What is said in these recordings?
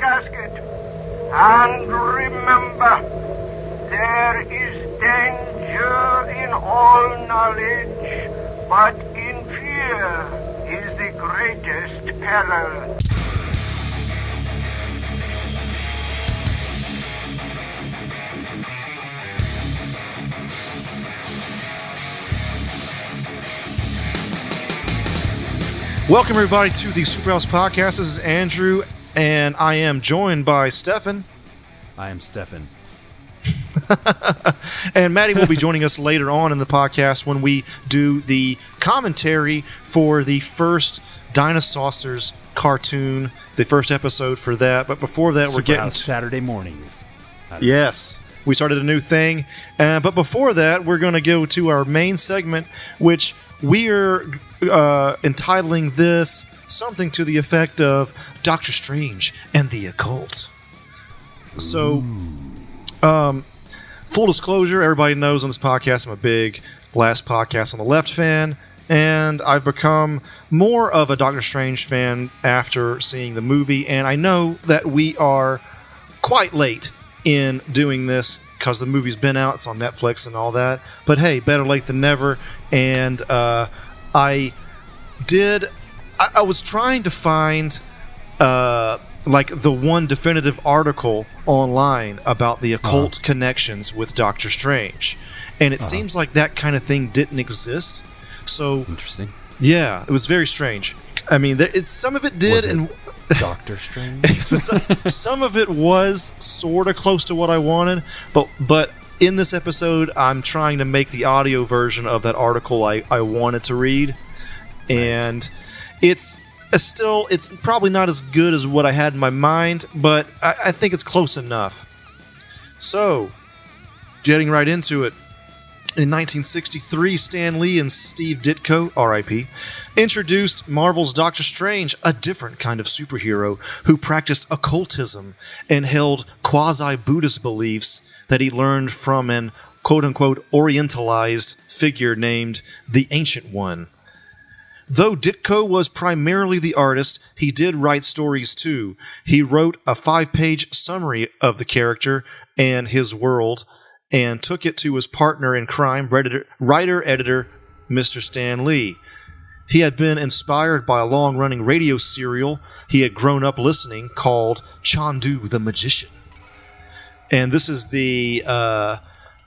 casket. And remember, there is danger in all knowledge, but in fear is the greatest peril. Welcome, everybody, to the SuperHouse Podcast. This is Andrew, and I am joined by Stefan. I am Stefan. And Maddie will be joining us later on in the podcast when we do the commentary for the first Dinosaurs cartoon, the first episode for that. But before that, we're getting... Saturday mornings. Yes. We started a new thing. But before that, we're going to go to our main segment, which we are entitling this something to the effect of Doctor Strange and the Occult. So, full disclosure, everybody knows on this podcast I'm a big Last Podcast on the Left fan, and I've become more of a Doctor Strange fan after seeing the movie, and I know that we are quite late in doing this because the movie's been out, it's on Netflix and all that, but hey, better late than never. And I was trying to find like the one definitive article online about the occult connections with Doctor Strange, and it seems like that kind of thing didn't exist. So interesting. Yeah, it was very strange. I mean, some of it did, and Doctor Strange. Some of it was sort of close to what I wanted, but in this episode, I'm trying to make the audio version of that article I wanted to read, and it's probably not as good as what I had in my mind, but I think it's close enough. So, getting right into it. In 1963, Stan Lee and Steve Ditko, R.I.P., introduced Marvel's Doctor Strange, a different kind of superhero who practiced occultism and held quasi-Buddhist beliefs that he learned from an quote-unquote orientalized figure named the Ancient One. Though Ditko was primarily the artist, he did write stories too. He wrote a 5-page summary of the character and his world, and took it to his partner in crime, writer-editor Mr. Stan Lee. He had been inspired by a long-running radio serial he had grown up listening called Chandu the Magician. And this is the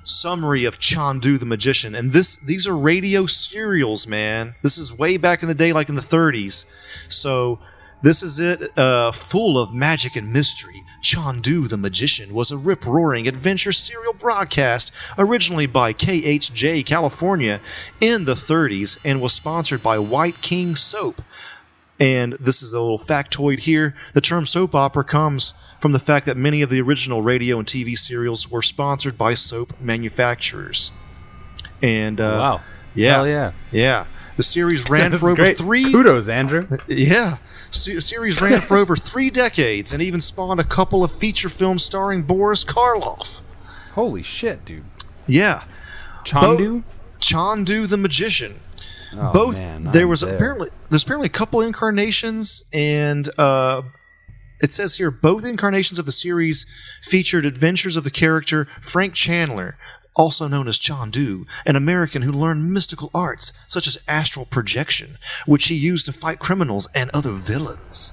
summary of Chandu the Magician. And these are radio serials, man. This is way back in the day, like in the 30s. So this is it, full of magic and mystery. Chandu the Magician was a rip-roaring adventure serial broadcast originally by KHJ California in the 30s and was sponsored by White King Soap. And this is a little factoid here. The term soap opera comes from the fact that many of the original radio and TV serials were sponsored by soap manufacturers. And wow. Yeah. Hell yeah. Yeah. The series ran for over great. 3... Kudos, Andrew. Yeah. Series ran for over 3 decades and even spawned a couple of feature films starring Boris Karloff. Holy shit, dude. Yeah. Chandu? Chandu the Magician. Oh, Both man, there's apparently a couple incarnations, and it says here both incarnations of the series featured adventures of the character Frank Chandler, also known as Chandu, an American who learned mystical arts such as astral projection, which he used to fight criminals and other villains.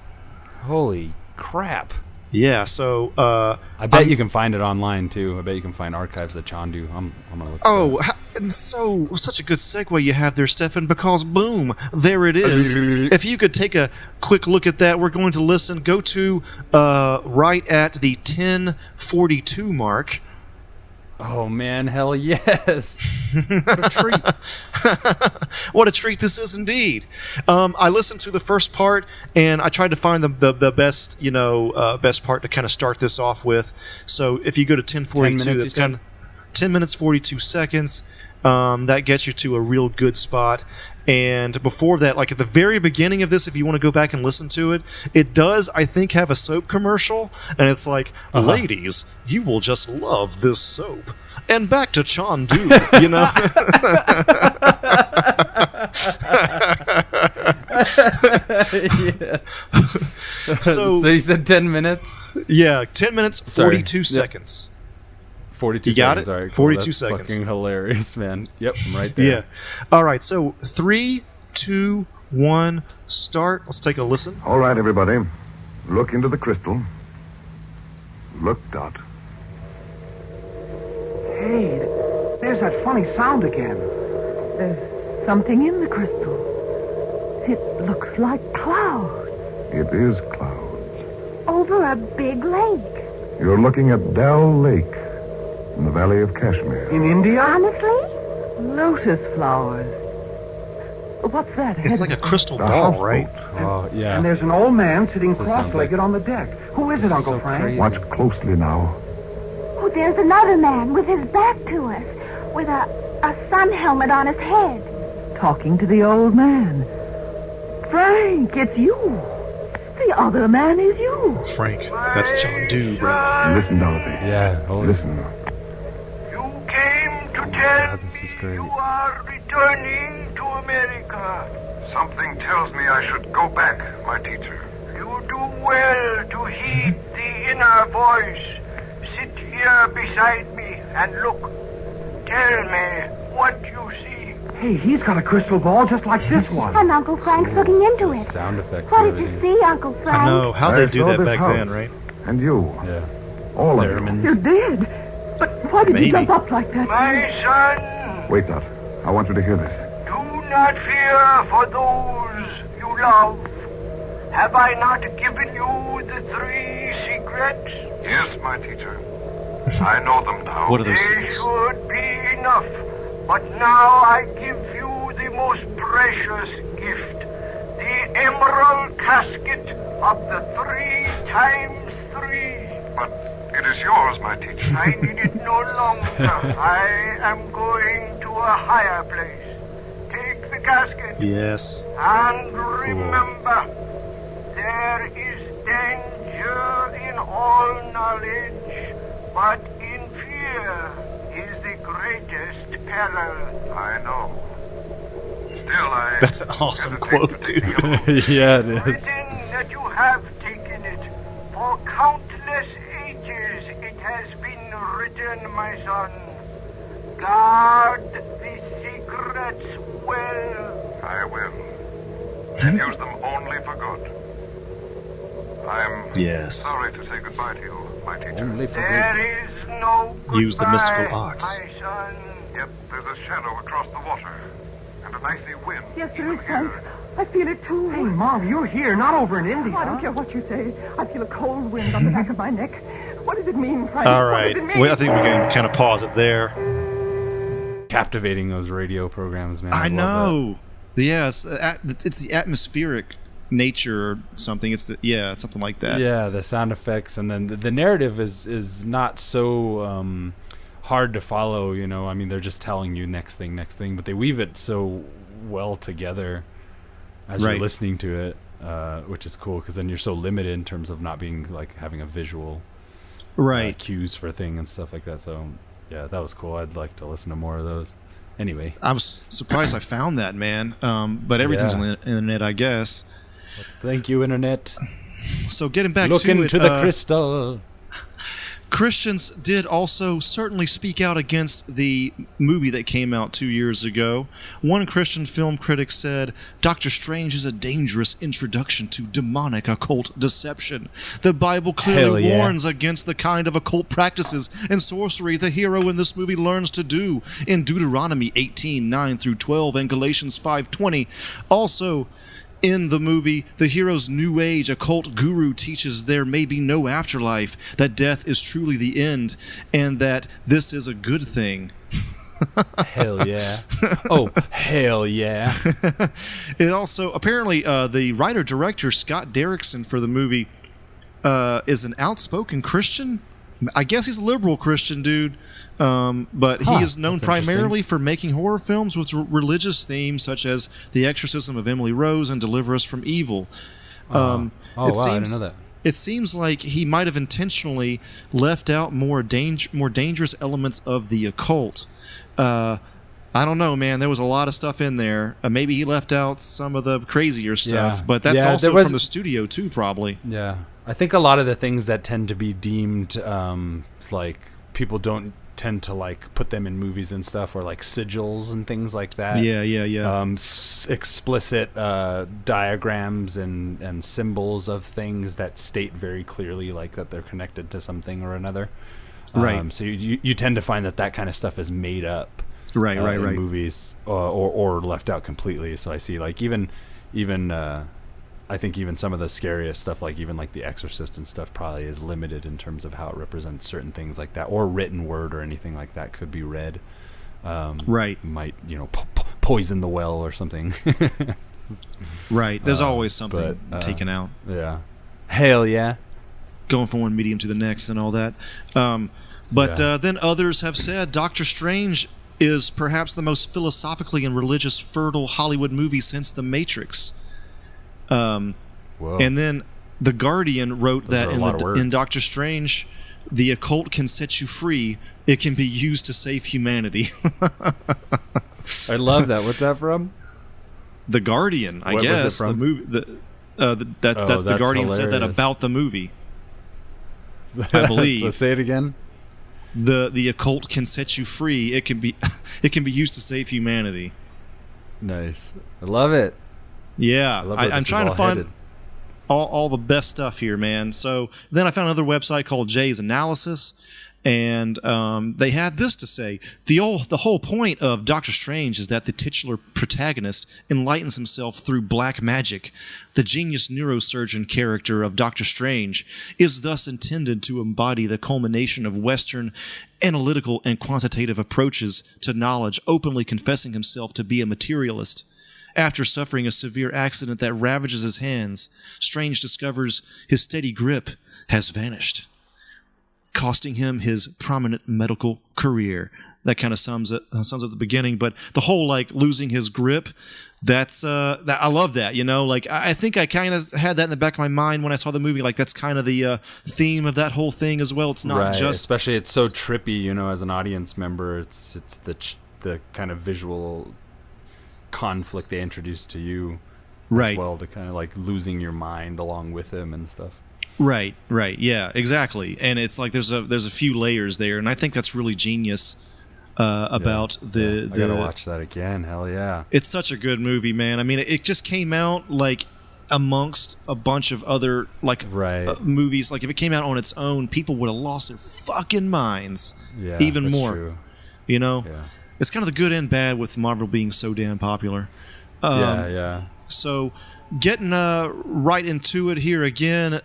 Holy crap. Yeah, so... I bet you can find it online, too. I bet you can find archives of Chandu. I'm going to look for that. And such a good segue you have there, Stefan, because boom, there it is. If you could take a quick look at that, we're going to listen. Go to right at the 10:42 mark. Oh, man, hell yes. What a treat. What a treat this is indeed. I listened to the first part, and I tried to find the best, best part to kind of start this off with. So if you go to 10:42, that's kind of 10 minutes, 42 seconds. That gets you to a real good spot. And before that, like at the very beginning of this, if you want to go back and listen to it, it does, I think, have a soap commercial. And it's like, ladies, you will just love this soap. And back to Chandu, you know? Yeah. So you said 10 minutes? Yeah, 10 minutes, 42 seconds. 42 You got seconds. it? All right, cool. 42 That's seconds. Fucking hilarious, man. Yep, I'm right there. Yeah. All right, so 3, 2, 1, start. Let's take a listen. All right, everybody. Look into the crystal. Look, Dot. Hey, there's that funny sound again. There's something in the crystal. It looks like clouds. It is clouds. Over a big lake. You're looking at Dal Lake in the Valley of Kashmir. In India? Honestly? Lotus flowers. What's that? It's like a crystal The ball, houseboat. right? Oh, yeah. And there's an old man sitting That's what it sounds cross-legged like. on the deck. Who is This it, is Uncle so Frank? crazy. Watch closely now. Oh, there's another man with his back to us, with a sun helmet on his head. Talking to the old man. Frank, it's you. The other man is you. Frank, that's John Doe, bro. Listen, Dorothy. Yeah, holy Listen. You came to tell God, this is me great. you are returning to America. Something tells me I should go back, my teacher. You do well to heed the inner voice. Sit here beside me and look. Tell me what you see. Hey, he's got a crystal ball just like this one. And Uncle Frank's looking into it. sound effects What and did you everything. see, Uncle Frank? I know. How'd I they do saw that this back house. then, right? And you. Yeah. All of you. Theremins. You did. But why did Maybe. you jump up like that? My son, Wait, Dot. I want you to hear this. do not fear for those you love. Have I not given you the 3 secrets? Yes, my teacher. I know them now. What are those They secrets? should be enough. But now I give you the most precious gift. The emerald casket of the 3 times 3. But it is yours, my teacher. I need it no longer. I am going to a higher place. Take the casket Yes. and remember, there is danger in all knowledge, but in fear is the greatest peril. I know. Still, I... That's an awesome quote, dude. Yeah, it is. Written that you have taken it. For countless ages it has been written, my son. Guard the secrets well. I will. And use them only for good. I'm Yes. sorry to say goodbye to you, my teacher. Only for good. There is no goodbye, Use the mystical arts. my son. Yet there's a shadow across the water. And an icy wind. Yes, there is, even Frank. here. I feel it too. Hey, Mom, you're here, not over in India. I don't care what you say. I feel a cold wind on the back of my neck. What does it mean, Frank? All What right. does it mean? Well, I think we can kind of pause it there. Captivating those radio programs, man. I love know. Yeah, it's the atmospheric nature or something. It's something like that. that. Yeah, the sound effects, and then the narrative is not so hard to follow. You know, I mean, they're just telling you next thing, but they weave it so well together as you're Right. listening to it, which is cool because then you're so limited in terms of not being like having a visual Right. cues for thing and stuff like that. So yeah, that was cool. I'd like to listen to more of those. Anyway, I was surprised I found that, man. But everything's Yeah. on the internet, I guess. thank you, internet. So getting back Look to it, into the crystal. Christians did also certainly speak out against the movie that came out 2 years ago. One Christian film critic said, Doctor Strange is a dangerous introduction to demonic occult deception. The Bible clearly Hell yeah. warns against the kind of occult practices and sorcery the hero in this movie learns to do in Deuteronomy 18:9-12 and Galatians 5:20. Also, in the movie, the hero's New Age occult guru teaches there may be no afterlife, that death is truly the end, and that this is a good thing. Hell yeah. Oh, hell yeah. It also, apparently, the writer-director, Scott Derrickson, for the movie, is an outspoken Christian. I guess he's a liberal Christian dude, but he is known that's primarily for making horror films with religious themes such as The Exorcism of Emily Rose and Deliver Us from Evil. Oh, wow, I didn't know that. It seems like he might have intentionally left out more dangerous elements of the occult. I don't know, man. There was a lot of stuff in there. Maybe he left out some of the crazier stuff, but that's also from the studio too, probably. Yeah, I think a lot of the things that tend to be deemed like people don't tend to like put them in movies and stuff, or like sigils and things like that. Yeah. Explicit diagrams and symbols of things that state very clearly like that they're connected to something or another. Right. So you tend to find that kind of stuff is made up. Right. In movies, or left out completely. So I see, like even I think even some of the scariest stuff, like even like The Exorcist and stuff, probably is limited in terms of how it represents certain things like that, or written word or anything like that could be read. Right. Might poison the well or something. Right. There's always something taken out. Yeah. Hell yeah. Going from one medium to the next and all that. Then others have said Doctor Strange is perhaps the most philosophically and religious fertile Hollywood movie since The Matrix. And then The Guardian wrote that in Doctor Strange, the occult can set you free. It can be used to save humanity. I love that. What's that from? The Guardian, I guess. Was it from? The movie. That's The Guardian hilarious. Said that about the movie. I believe. So say it again. The occult can set you free. It can be used to save humanity. Nice. I love it. Yeah, I'm trying to find all the best stuff here, man. So then I found another website called Jay's Analysis, and they had this to say: the whole point of Doctor Strange is that the titular protagonist enlightens himself through black magic. The genius neurosurgeon character of Doctor Strange is thus intended to embody the culmination of Western analytical and quantitative approaches to knowledge, openly confessing himself to be a materialist. After suffering a severe accident that ravages his hands, Strange discovers his steady grip has vanished, costing him his prominent medical career. That kind of sums up the beginning, but the whole like losing his grip, that's that I love that, like I think I kind of had that in the back of my mind when I saw the movie. Like that's kind of the theme of that whole thing as well. It's not just, especially it's so trippy, as an audience member. It's the kind of visual conflict they introduce to you, as well, to kind of like losing your mind along with him and stuff. Right, yeah, exactly. And it's like there's a few layers there, and I think that's really genius about the. I gotta watch that again. Hell yeah! It's such a good movie, man. I mean, it just came out like amongst a bunch of other movies. Like if it came out on its own, people would have lost their fucking minds. Yeah, even more. True. Yeah. It's kind of the good and bad with Marvel being so damn popular. Yeah. So, getting right into it here again,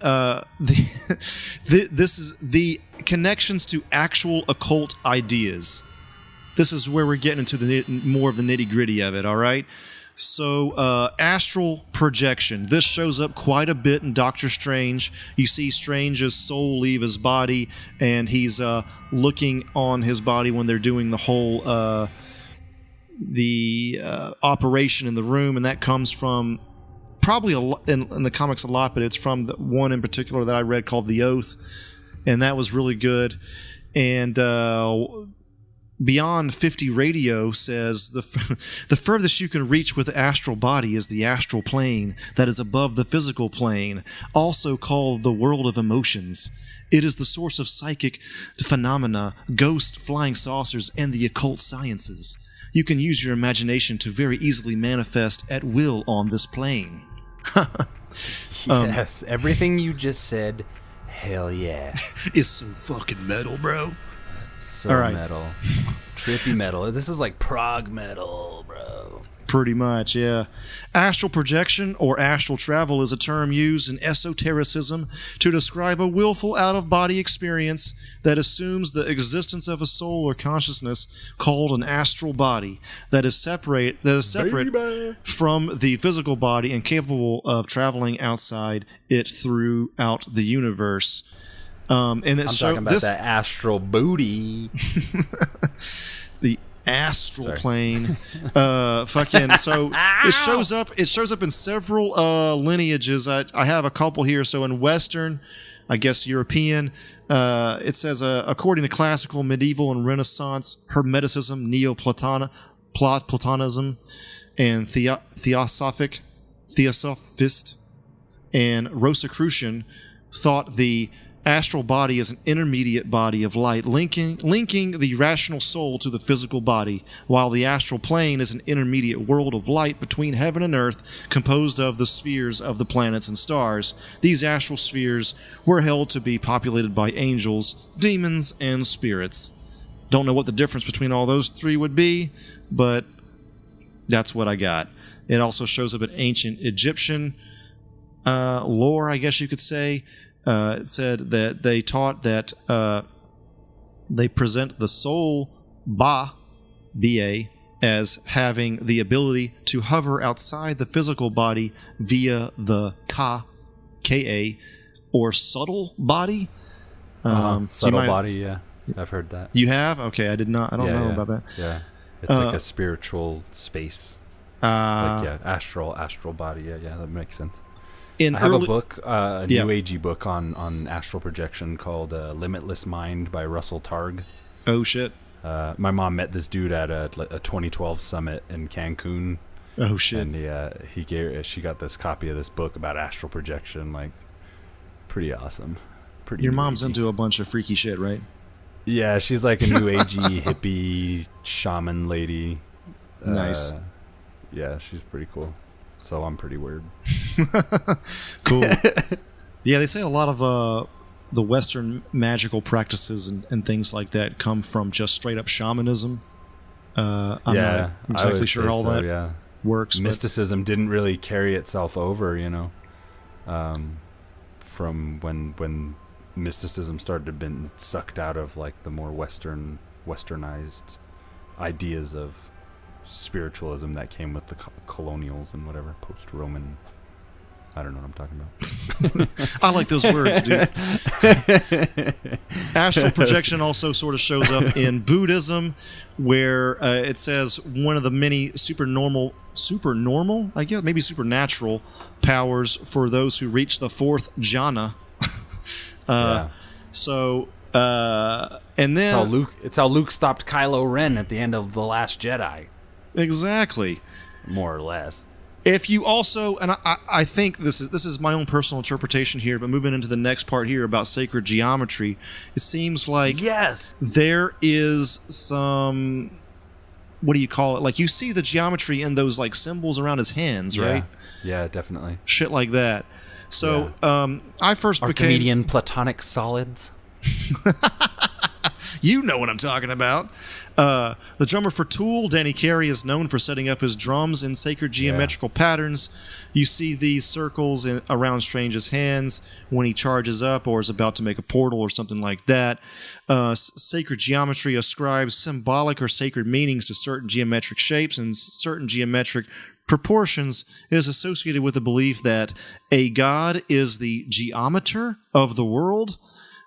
this is the connections to actual occult ideas. This is where we're getting into more of the nitty-gritty of it, all right? So, astral projection. This shows up quite a bit in Doctor Strange. You see Strange's soul leave his body, and he's looking on his body when they're doing the whole operation in the room, and that comes from probably in the comics a lot, but it's from the one in particular that I read called The Oath, and that was really good. And Beyond 50 Radio says the furthest you can reach with the astral body is the astral plane that is above the physical plane, also called the world of emotions. It is the source of psychic phenomena, ghosts, flying saucers, and the occult sciences. You can use your imagination to very easily manifest at will on this plane. Yes, everything you just said, hell yeah. Is so fucking metal, bro. So metal. Trippy metal. This is like prog metal, bro. Pretty much, yeah. Astral projection or astral travel is a term used in esotericism to describe a willful out-of-body experience that assumes the existence of a soul or consciousness called an astral body that is separate from the physical body and capable of traveling outside it throughout the universe. And I'm talking about that astral booty. The astral plane. Fucking. So it shows up in several lineages. I have a couple here. So in Western, I guess European, it says according to classical, medieval, and Renaissance Hermeticism, Platonism, and Theosophist and Rosicrucian thought the astral body is an intermediate body of light, linking the rational soul to the physical body, while the astral plane is an intermediate world of light between heaven and earth, composed of the spheres of the planets and stars. These astral spheres were held to be populated by angels, demons, and spirits. Don't know what the difference between all those three would be, but that's what I got. It also shows up in ancient Egyptian lore, I guess you could say. It said that they taught that they present the soul, B-A, as having the ability to hover outside the physical body via the K-A, or subtle body. Subtle body, yeah. I've heard that. You have? Okay, I did not. I don't know about that. Yeah. It's like a spiritual space. Astral body. Yeah, that makes sense. I have a book, a New Agey book on astral projection called Limitless Mind by Russell Targ. Oh, shit. My mom met this dude at a 2012 summit in Cancun. Oh, shit. And she got this copy of this book about astral projection. Like, pretty awesome. Your mom's into a bunch of freaky shit, right? Yeah, she's like a New Agey hippie shaman lady. Nice. Yeah, she's pretty cool. So I'm pretty weird. Cool. Yeah, they say a lot of the Western magical practices and things like that come from just straight up shamanism. I'm not exactly sure how that works. Mysticism didn't really carry itself over, from when mysticism started to been sucked out of like the more westernized ideas of spiritualism that came with the colonials and whatever, post-Roman. I don't know what I'm talking about. I like those words, dude. Astral projection also sort of shows up in Buddhism, where it says one of the many supernormal, I guess, maybe supernatural powers for those who reach the fourth jhana. So, and then it's how Luke stopped Kylo Ren at the end of The Last Jedi. Exactly. More or less. If you also, and I think this is my own personal interpretation here, but moving into the next part here about sacred geometry, it seems like there is some, what do you call it? Like you see the geometry in those like symbols around his hands, right? Yeah, definitely. Shit like that. So I first Archimedean platonic solids. You know what I'm talking about. The drummer for Tool, Danny Carey, is known for setting up his drums in sacred geometrical patterns. You see these circles around Strange's hands when he charges up or is about to make a portal or something like that. Sacred geometry ascribes symbolic or sacred meanings to certain geometric shapes and certain geometric proportions. It is associated with the belief that a god is the geometer of the world.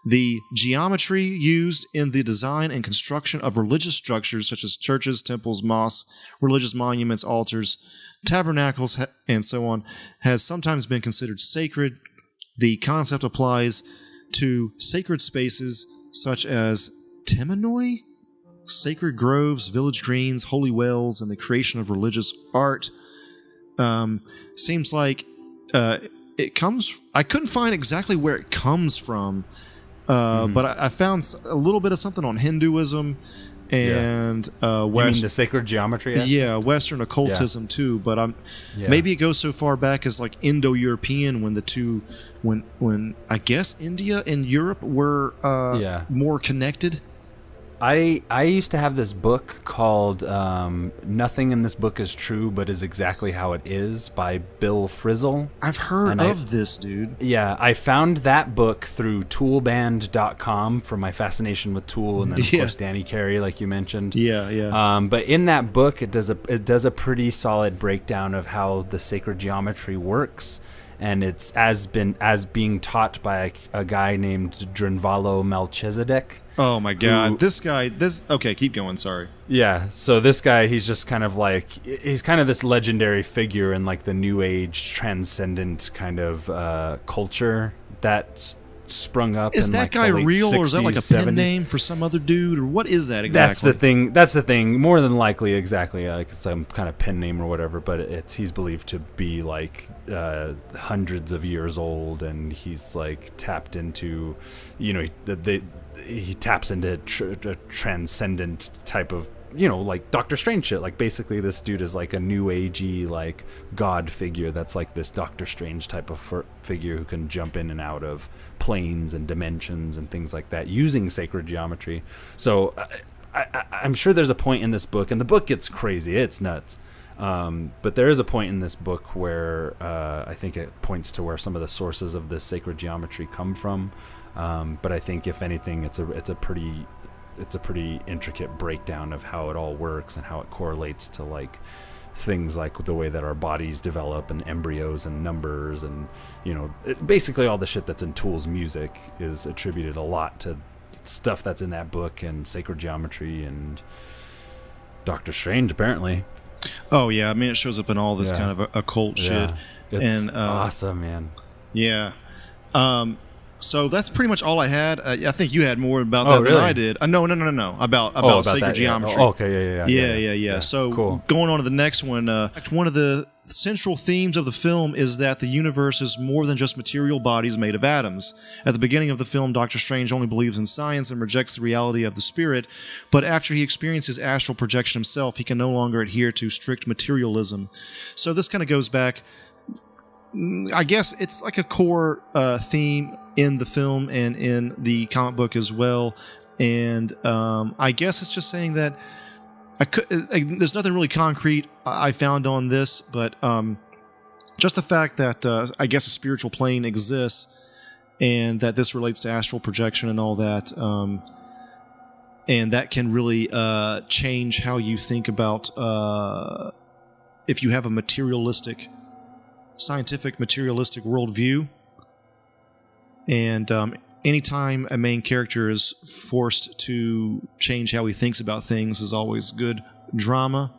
The geometry used in the design and construction of religious structures such as churches, temples, mosques, religious monuments, altars, tabernacles, and so on, has sometimes been considered sacred. The concept applies to sacred spaces such as Temenoi, sacred groves, village greens, holy wells, and the creation of religious art. Seems like it comes... I couldn't find exactly where it comes from, but I found a little bit of something on Hinduism and you mean the sacred geometry aspect? Yeah, Western occultism too. But maybe it goes so far back as like Indo-European, when the two, when I guess India and Europe were more connected. I used to have this book called Nothing in This Book is True But Is Exactly How It Is by Bill Frisell. I've heard of this, dude. Yeah, I found that book through toolband.com for my fascination with Tool, and then of course Danny Carey, like you mentioned. Yeah. But in that book, it does a pretty solid breakdown of how the sacred geometry works. And it's being taught by a guy named Drinvalo Melchizedek. Oh my God, okay, keep going. Sorry. Yeah, so this guy, he's just kind of like, he's kind of this legendary figure in like the New Age transcendent kind of culture that sprung up. Is in that like guy the late real, 60s, or is that like a 70s. pen name for some other dude, or what is that exactly? That's the thing. More than likely, exactly, like some kind of pen name or whatever. But he's believed to be like hundreds of years old, and he's like tapped into, he taps into a transcendent type of, like Doctor Strange shit. Like basically, this dude is like a new agey like god figure that's like this Doctor Strange type of figure who can jump in and out of planes and dimensions and things like that using sacred geometry. So I'm sure there's a point in this book, and the book gets crazy. It's nuts. But there is a point in this book where I think it points to where some of the sources of this sacred geometry come from. But I think if anything, it's a pretty intricate breakdown of how it all works and how it correlates to like things like the way that our bodies develop and embryos and numbers and basically all the shit that's in Tool's music is attributed a lot to stuff that's in that book and sacred geometry and Doctor Strange apparently. Oh yeah, I mean it shows up in all this kind of occult shit. It's and awesome, man. Yeah. So that's pretty much all I had. I think you had more about that than I did. No. About sacred that, geometry. Oh, okay, Yeah. So cool. Going on to the next one, one of the central themes of the film is that the universe is more than just material bodies made of atoms. At the beginning of the film, Doctor Strange only believes in science and rejects the reality of the spirit, but after he experiences astral projection himself, he can no longer adhere to strict materialism. So this kind of goes back, I guess it's like a core theme in the film and in the comic book as well. And I guess it's just saying that there's nothing really concrete I found on this, but just the fact that I guess a spiritual plane exists and that this relates to astral projection and all that, and that can really change how you think about if you have a scientific materialistic worldview. And anytime a main character is forced to change how he thinks about things is always good drama.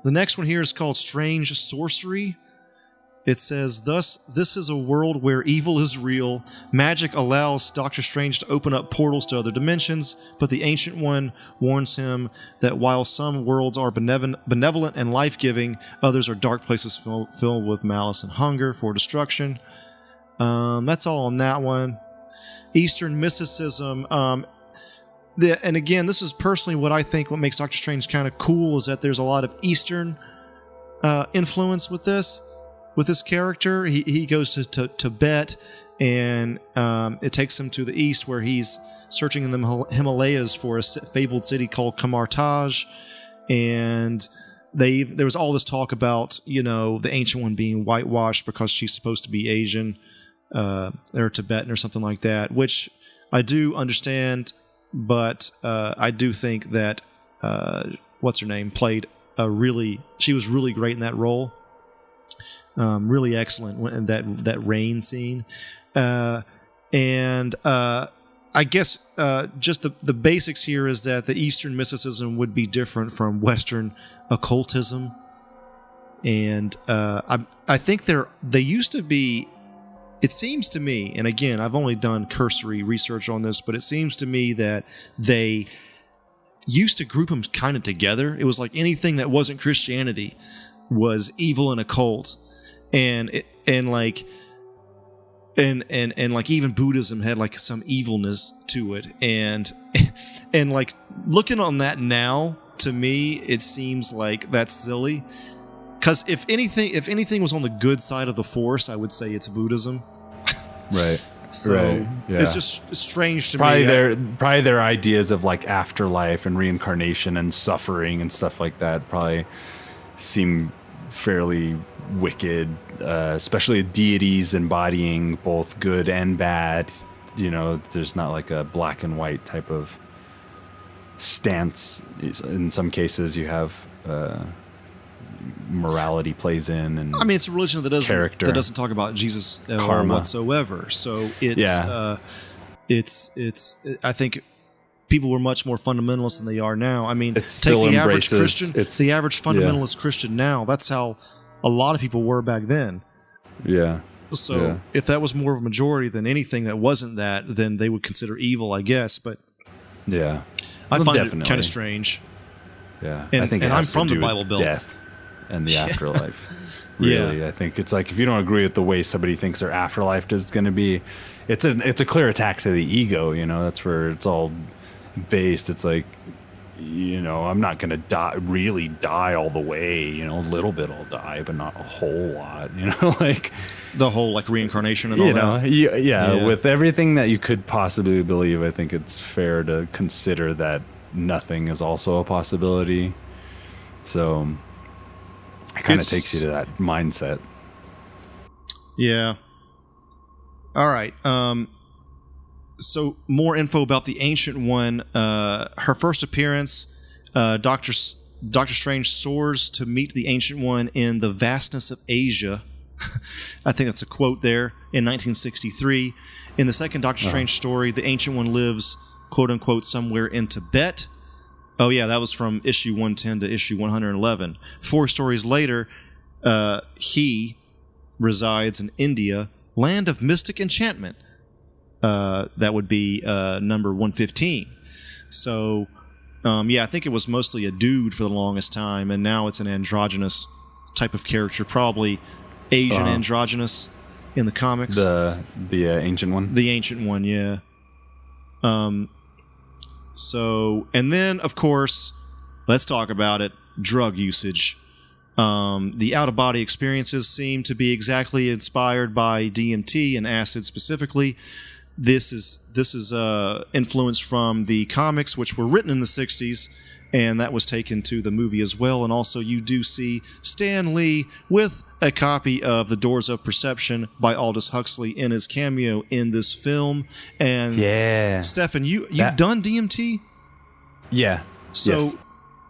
The next one here is called Strange Sorcery. It says, thus, this is a world where evil is real. Magic allows Doctor Strange to open up portals to other dimensions, but the Ancient One warns him that while some worlds are benevolent and life-giving, others are dark places filled with malice and hunger for destruction. That's all on that one. Eastern mysticism. And again, this is personally what I think what makes Doctor Strange kind of cool is that there's a lot of Eastern influence with this character. He goes to Tibet, and it takes him to the east where he's searching in the Himalayas for a fabled city called Kamartaj, and there was all this talk about the Ancient One being whitewashed because she's supposed to be Asian or Tibetan or something like that, which I do understand, but I do think that what's her name played she was really great in that role. Really excellent in that rain scene. And I guess just the basics here is that the Eastern mysticism would be different from Western occultism. And I think they used to be, it seems to me, and again, I've only done cursory research on this, but it seems to me that they used to group them kind of together. It was like anything that wasn't Christianity was evil and occult. And like even Buddhism had like some evilness to it, and like looking on that now, to me it seems like that's silly, because if anything was on the good side of the Force, I would say it's Buddhism. Right. So right. Yeah. It's just strange to me. Probably their ideas of like afterlife and reincarnation and suffering and stuff like that probably seem fairly wicked, especially deities embodying both good and bad. There's not like a black and white type of stance. In some cases you have morality plays in, and I mean it's a religion that doesn't talk about Jesus karma whatsoever. So it's I think people were much more fundamentalist than they are now. I mean, it still take the average embraces Christian, the average fundamentalist Christian now. That's how a lot of people were back then. Yeah. So if that was more of a majority than anything that wasn't that, then they would consider evil, I guess. But yeah, I find it kind of strange. Yeah, and, I think and it I'm has from to the do Bible with Belt. death and the afterlife. Really, I think it's like if you don't agree with the way somebody thinks their afterlife is going to be, it's a clear attack to the ego. You know, that's where it's all based. It's like, you know, I'm not going to really die all the way. You know, a little bit I'll die, but not a whole lot. You know, like the whole like reincarnation and all that. Yeah, with everything that you could possibly believe, I think it's fair to consider that nothing is also a possibility. So it kind of takes you to that mindset. Yeah. All right. So more info about the Ancient One. Her first appearance, Doctor Strange soars to meet the Ancient One in the vastness of Asia. I think that's a quote there in 1963. In the second Doctor Strange story, the Ancient One lives, quote unquote, somewhere in Tibet. Oh yeah, that was from issue 110 to issue 111. 4 stories later, he resides in India, land of mystic enchantment. That would be number 115. So, I think it was mostly a dude for the longest time, and now it's an androgynous type of character, probably Asian androgynous in the comics. The Ancient One? The Ancient One, yeah. So, and then, of course, let's talk about it, drug usage. The out-of-body experiences seem to be exactly inspired by DMT and acid specifically. This is influenced from the comics, which were written in the 60s, and that was taken to the movie as well. And also you do see Stan Lee with a copy of The Doors of Perception by Aldous Huxley in his cameo in this film. And Stefan, you've done DMT? Yeah. So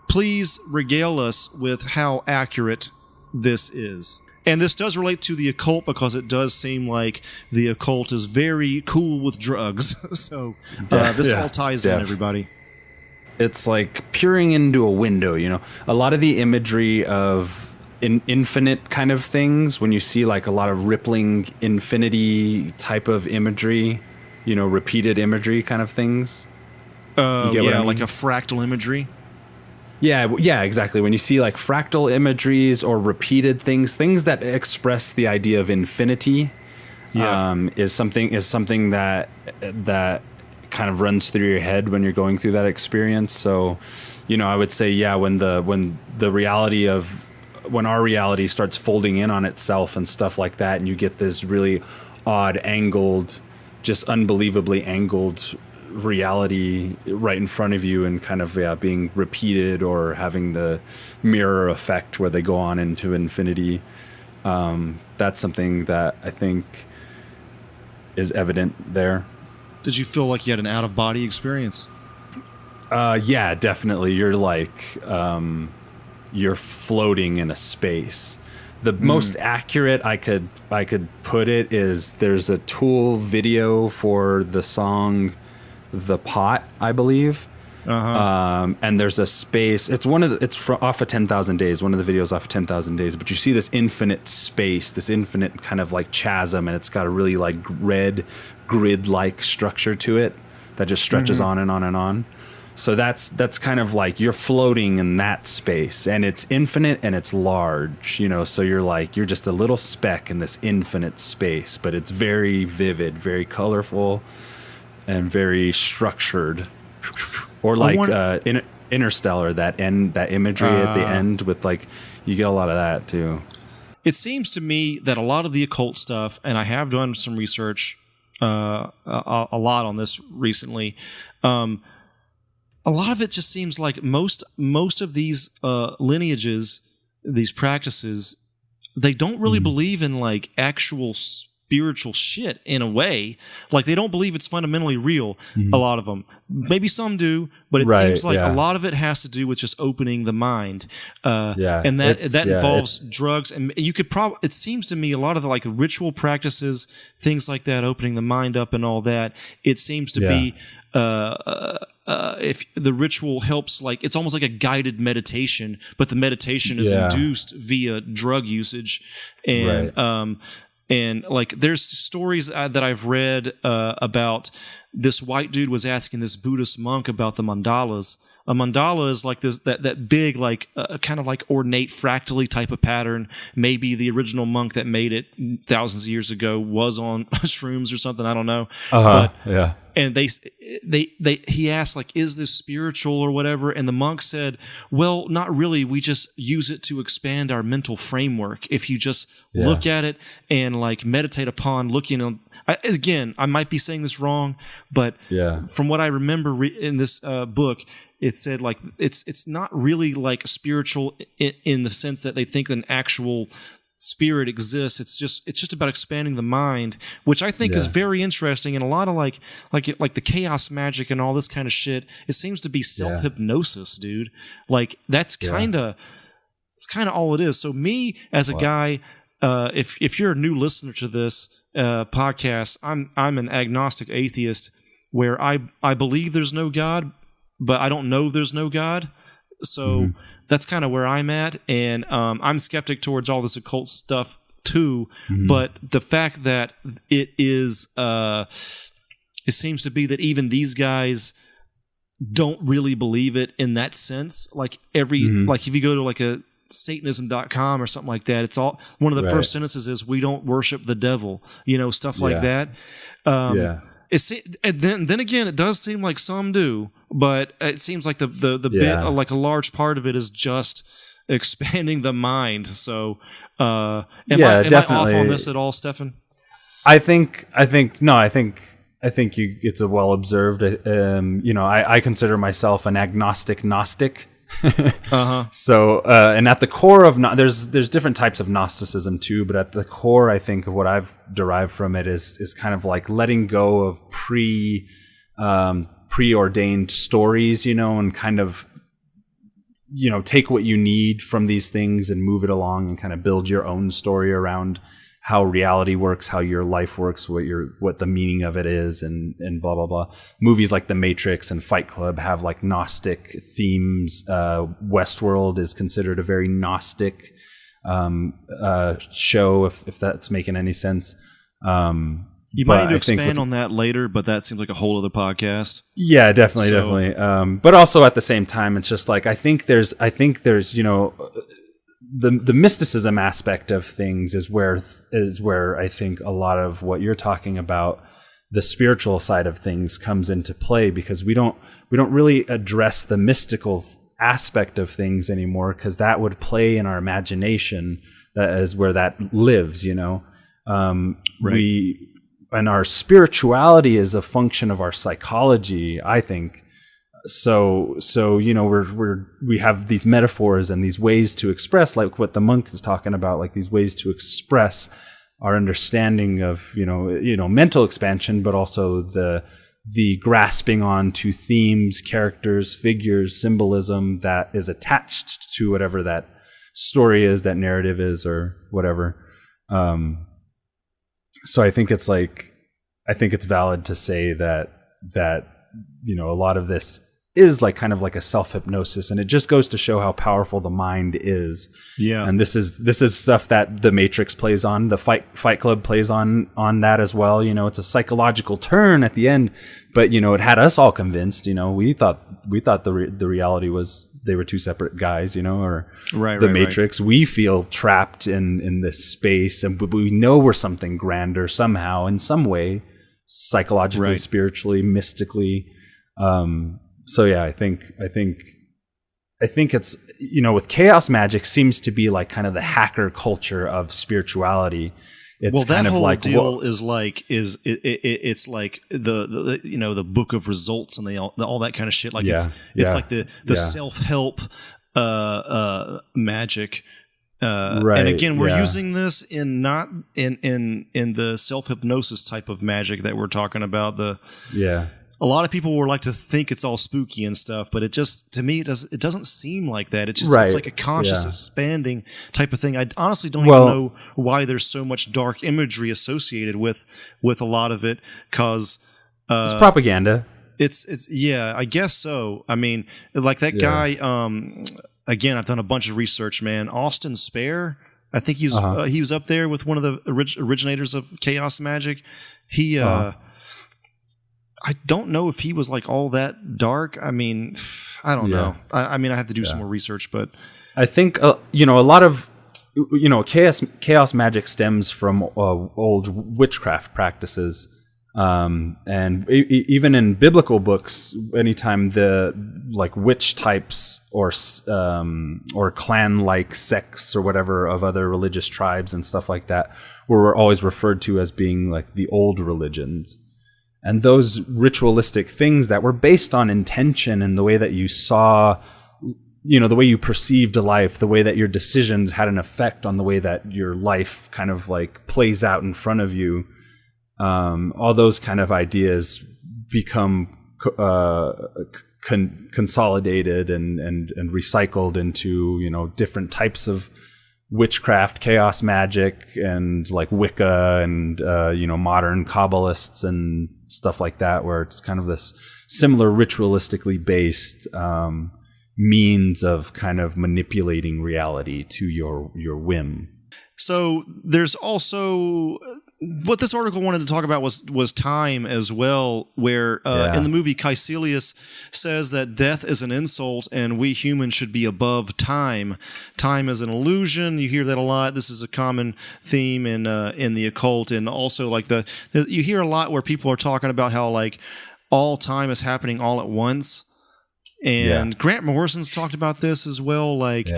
please regale us with how accurate this is. And this does relate to the occult because it does seem like the occult is very cool with drugs. So this all ties in, everybody. It's like peering into a window, you know. A lot of the imagery of infinite kind of things, when you see like a lot of rippling infinity type of imagery, you know, repeated imagery kind of things. You get what I mean? Like a fractal imagery. Yeah, exactly. When you see like fractal imageries or repeated things that express the idea of infinity, is something that kind of runs through your head when you're going through that experience. So, you know, I would say, when our reality starts folding in on itself and stuff like that, and you get this really odd angled, just unbelievably angled reality right in front of you and kind of being repeated or having the mirror effect where they go on into infinity. That's something that I think is evident there. Did you feel like you had an out-of-body experience? Yeah, definitely. You're like you're floating in a space. The most accurate I could put it is there's a Tool video for the song "The Pot," I believe. And there's a space. It's off of 10,000 Days. One of the videos off of 10,000 Days. But you see this infinite space, this infinite kind of like chasm, and it's got a really like red grid-like structure to it that just stretches on and on and on. So that's kind of like you're floating in that space, and it's infinite and it's large, you know. So you're just a little speck in this infinite space, but it's very vivid, very colorful, and very structured. Or like Interstellar, that imagery at the end with like, you get a lot of that too. It seems to me that a lot of the occult stuff, and I have done some research a lot on this recently, a lot of it just seems like most of these lineages, these practices, they don't really believe in like actual spiritual shit in a way. Like they don't believe it's fundamentally real, a lot of them. Maybe some do, but it seems like a lot of it has to do with just opening the mind. And that involves drugs. And you could probably, it seems to me a lot of the like ritual practices, things like that, opening the mind up and all that, it seems to be if the ritual helps, like it's almost like a guided meditation, but the meditation is induced via drug usage. And And like, there's stories that I've read about this white dude was asking this Buddhist monk about the mandalas. A mandala is like this that big, like kind of like ornate fractally type of pattern. Maybe the original monk that made it thousands of years ago was on shrooms or something. I don't know. Yeah. And he asked, like, is this spiritual or whatever? And the monk said, well, not really. We just use it to expand our mental framework. If you just look at it and like meditate upon looking on, again, I might be saying this wrong, but from what I remember in this book, it said like it's not really like spiritual in the sense that they think an actual spirit exists. It's just about expanding the mind, which I think is very interesting. And a lot of like the chaos magic and all this kind of shit, it seems to be self-hypnosis, dude. Like that's kind of all it is. So me as a guy, if you're a new listener to this podcast, I'm an agnostic atheist where I believe there's no God, but I don't know there's no God. So that's kind of where I'm at, and I'm skeptic towards all this occult stuff too. But the fact that it is, it seems to be that even these guys don't really believe it in that sense. Like like if you go to like a Satanism.com or something like that, it's all one of the first sentences is "We don't worship the devil," stuff like that. And then again, it does seem like some do, but it seems like the bit, like a large part of it is just expanding the mind. So, am I off on this at all, Stefan? I think it's a well observed. I consider myself an agnostic Gnostic. So, and at the core of there's different types of Gnosticism too, but at the core, I think of what I've derived from it is kind of like letting go of preordained stories, and kind of take what you need from these things and move it along and kind of build your own story around how reality works, how your life works, what the meaning of it is, and blah blah blah. Movies like The Matrix and Fight Club have like Gnostic themes. Westworld is considered a very Gnostic show, if that's making any sense. You might need to expand on that later, but that seems like a whole other podcast. Yeah, definitely. But also at the same time, it's just like I think there's the mysticism aspect of things is where I think a lot of what you're talking about, the spiritual side of things, comes into play, because we don't really address the mystical aspect of things anymore, because that would play in our imagination. That is where that lives, and our spirituality is a function of our psychology, I think. So we have these metaphors and these ways to express, like what the monk is talking about, like these ways to express our understanding of mental expansion, but also the grasping on to themes, characters, figures, symbolism that is attached to whatever that story is, that narrative is, or whatever. So I think it's valid to say that a lot of this is like kind of like a self-hypnosis, and it just goes to show how powerful the mind is. Yeah. And this is stuff that The Matrix plays on, the Fight Club plays on that as well. It's a psychological turn at the end, but it had us all convinced. We thought the reality was they were two separate guys, or The Matrix. Right. We feel trapped in this space, and we know we're something grander somehow, in some way, psychologically, spiritually, mystically. So yeah, I think it's with chaos magic seems to be like kind of the hacker culture of spirituality. It's that whole deal is like it's like the book of results and all that kind of shit. Like it's like the self-help magic. And again, we're using this in the self-hypnosis type of magic that we're talking about. A lot of people would like to think it's all spooky and stuff, but it just, to me, it doesn't seem like that. It's just it's like a conscious expanding type of thing. I honestly don't even know why there's so much dark imagery associated with a lot of it, because it's propaganda. It's I guess so. I mean, like that guy. Again, I've done a bunch of research, man. Austin Spare. I think he was up there with one of the originators of chaos magic. He, I don't know if he was like all that dark. I mean, I don't know. I mean, I have to do some more research, but I think a lot of chaos magic stems from old witchcraft practices. And even in biblical books, anytime the like witch types or clan-like sects or whatever of other religious tribes and stuff like that were always referred to as being like the old religions. And those ritualistic things that were based on intention and the way that you saw, the way you perceived life, the way that your decisions had an effect on the way that your life kind of like plays out in front of you. All those kind of ideas become consolidated and recycled into different types of witchcraft, chaos magic, and like Wicca, and modern Kabbalists and stuff like that, where it's kind of this similar ritualistically based means of kind of manipulating reality to your whim. So there's also what this article wanted to talk about was time as well, where in the movie Caecilius says that death is an insult and we humans should be above time. Time is an illusion. You hear that a lot. This is a common theme in the occult, and also like you hear a lot where people are talking about how like all time is happening all at once. And Grant Morrison's talked about this as well, like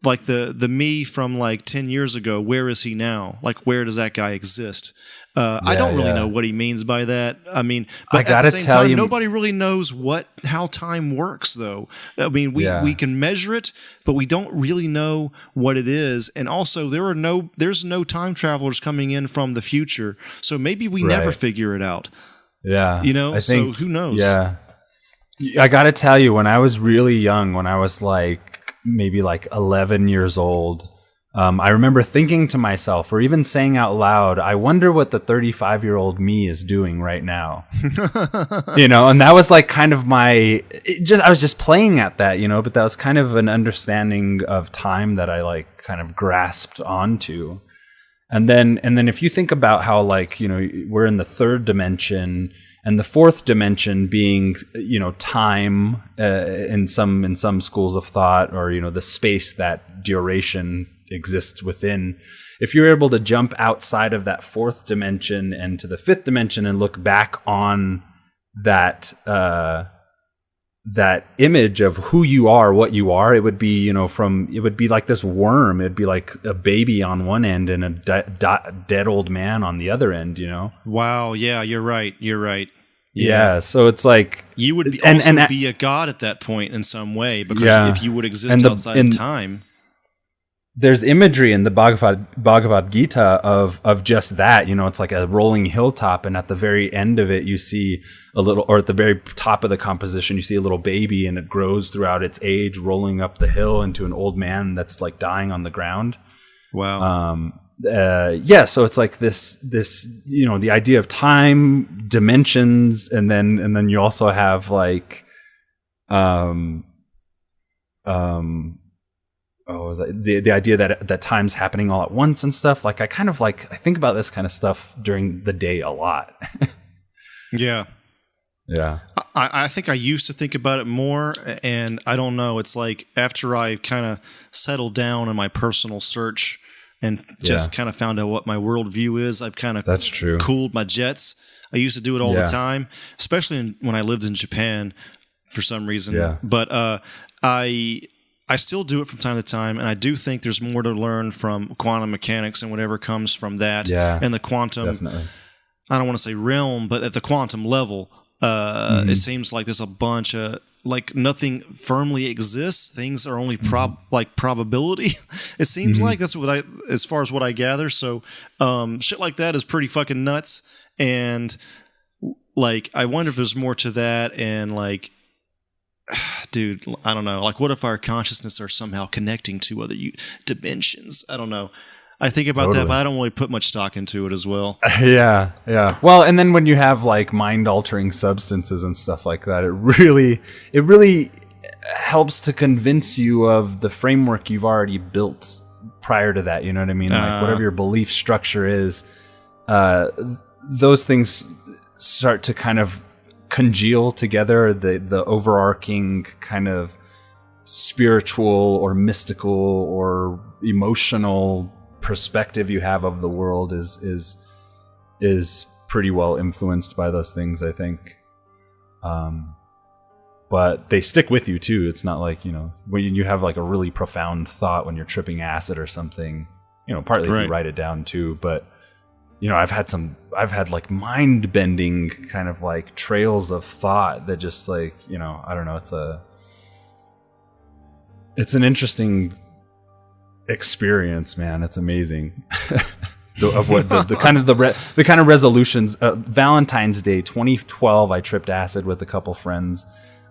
the me from like 10 years ago, where is he now? Like, where does that guy exist? I don't really know what he means by that. I mean, but at the same time, nobody really knows how time works, though. I mean, we can measure it, but we don't really know what it is. And also, there's no time travelers coming in from the future, so maybe we never figure it out. Yeah, so who knows? Yeah, I got to tell you, when I was really young, when I was maybe 11 years old, I remember thinking to myself, or even saying out loud, I wonder what the 35-year-old me is doing right now. And that was like kind of I was just playing at that, but that was kind of an understanding of time that I kind of grasped onto. And then if you think about how we're in the third dimension, and the fourth dimension being, time in some schools of thought, or, the space that duration exists within. If you're able to jump outside of that fourth dimension and to the fifth dimension and look back on that image of who you are, what you are, it would be, it would be like this worm. It'd be like a baby on one end and a dead old man on the other end, Wow. Yeah, you're right. Yeah. So it's like you would be a god at that point in some way, because if you would exist outside of time. There's imagery in the Bhagavad Gita of just that, it's like a rolling hilltop, and at the very end of it, you see or at the very top of the composition, you see a little baby, and it grows throughout its age, rolling up the hill into an old man that's like dying on the ground. Wow. So it's like this, the idea of time, dimensions, and then you also have the idea that time's happening all at once and stuff. Like I think about this kind of stuff during the day a lot. Yeah. I think I used to think about it more, and I don't know. It's like after I kind of settled down in my personal search and just kind of found out what my worldview is, I've kind of cooled my jets. I used to do it all the time, especially when I lived in Japan for some reason. Yeah. But I still do it from time to time, and I do think there's more to learn from quantum mechanics and whatever comes from that. Yeah, and the quantum, definitely. I don't want to say realm, but at the quantum level, it seems like there's a bunch of nothing firmly exists. Things are only probability. It seems like that's as far as what I gather. So shit like that is pretty fucking nuts. And I wonder if there's more to that. And dude, I don't know. What if our consciousness are somehow connecting to other dimensions? I don't know. I think about that, but I don't really put much stock into it as well. Yeah. Well, and then when you have mind-altering substances and stuff like that, it really helps to convince you of the framework you've already built prior to that. You know what I mean? Like whatever your belief structure is, those things start to kind of congeal together. The overarching kind of spiritual or mystical or emotional perspective you have of the world is pretty well influenced by those things, I think. But they stick with you too. It's not like, when you have like a really profound thought when you're tripping acid or something, partly if you write it down too, but I've had like mind bending kind of like trails of thought that just like, I don't know, it's an interesting experience, man. It's amazing. Of what the kind of resolutions. Valentine's Day 2012, I tripped acid with a couple friends,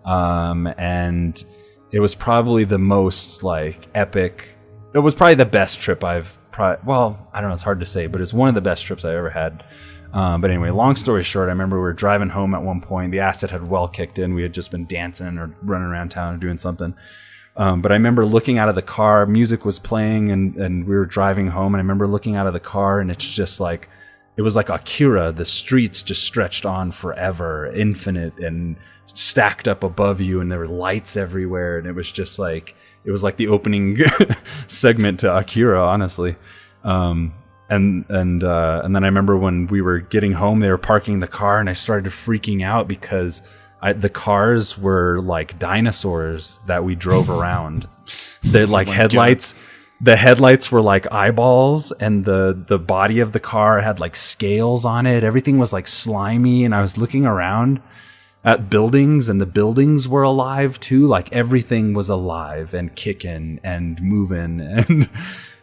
and it was probably the most like epic. It was probably the best trip I've. I don't know. It's hard to say, but it's one of the best trips I ever had. But anyway, long story short, I remember we were driving home at one point. The acid had well kicked in. We had just been dancing or running around town or doing something. But I remember looking out of the car, music was playing, and we were driving home, and I remember looking out of the car, and it's just like, it was like Akira. The streets just stretched on forever, infinite, and stacked up above you, and there were lights everywhere, and it was just like, it was like the opening segment to Akira, honestly. And then I remember when we were getting home, they were parking the car, and I started freaking out because the cars were like dinosaurs that we drove around. They're like headlights. God. The headlights were like eyeballs, and the body of the car had like scales on it. Everything was like slimy, and I was looking around at buildings, and the buildings were alive too. Like everything was alive and kicking and moving. And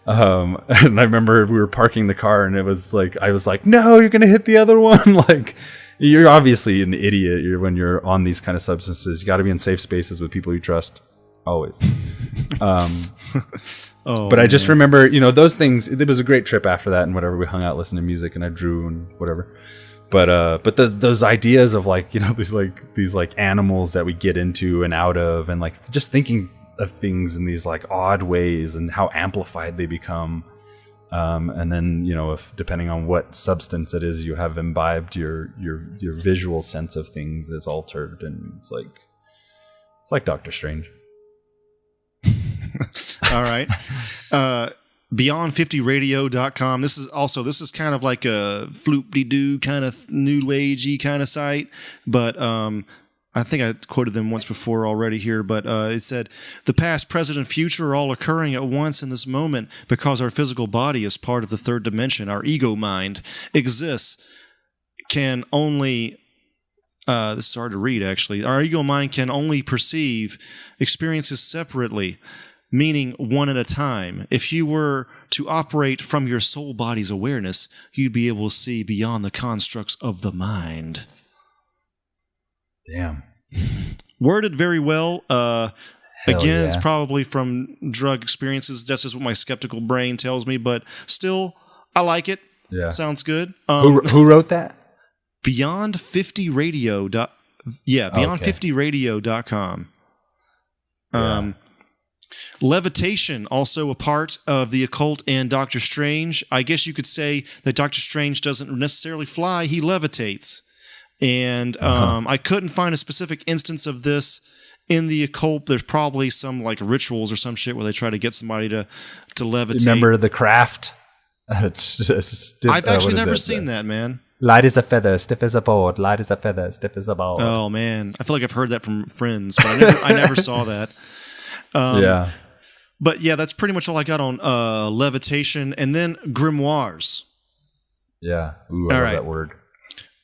and I remember we were parking the car, and it was like, I was like, no, you're gonna hit the other one. Like, you're obviously an idiot when you're on these kind of substances. You got to be in safe spaces with people you trust, always. But I just remember, those things. It was a great trip after that, and whatever. We hung out, listened to music, and I drew and whatever. But those ideas of like, these like animals that we get into and out of, and like just thinking of things in these like odd ways and how amplified they become. And then, if depending on what substance it is you have imbibed, your visual sense of things is altered, and it's like Doctor Strange. All right. Beyond50radio.com. This is kind of like a floop-de-doo kind of new agey kind of site, but I think I quoted them once before already here, but it said, the past, present, and future are all occurring at once in this moment because our physical body is part of the third dimension. Our ego mind exists, can only... this is hard to read, actually. Our ego mind can only perceive experiences separately, meaning one at a time. If you were to operate from your soul body's awareness, you'd be able to see beyond the constructs of the mind. Damn. Worded very well. Again, yeah. It's probably from drug experiences. That's just what my skeptical brain tells me, but still, I like it. Yeah. Sounds good. Who wrote that? Beyond50radio. Beyond50radio.com. Yeah. Levitation, also a part of the occult and Doctor Strange. I guess you could say that Doctor Strange doesn't necessarily fly, he levitates. And I couldn't find a specific instance of this in the occult. There's probably some like rituals or some shit where they try to get somebody to levitate. Remember The Craft? I've actually never seen that, man. Light as a feather, stiff as a board. Light as a feather, stiff as a board. Oh, man. I feel like I've heard that from friends, but I never saw that. Yeah. But yeah, that's pretty much all I got on levitation. And then grimoires. Yeah. Ooh, I love that word.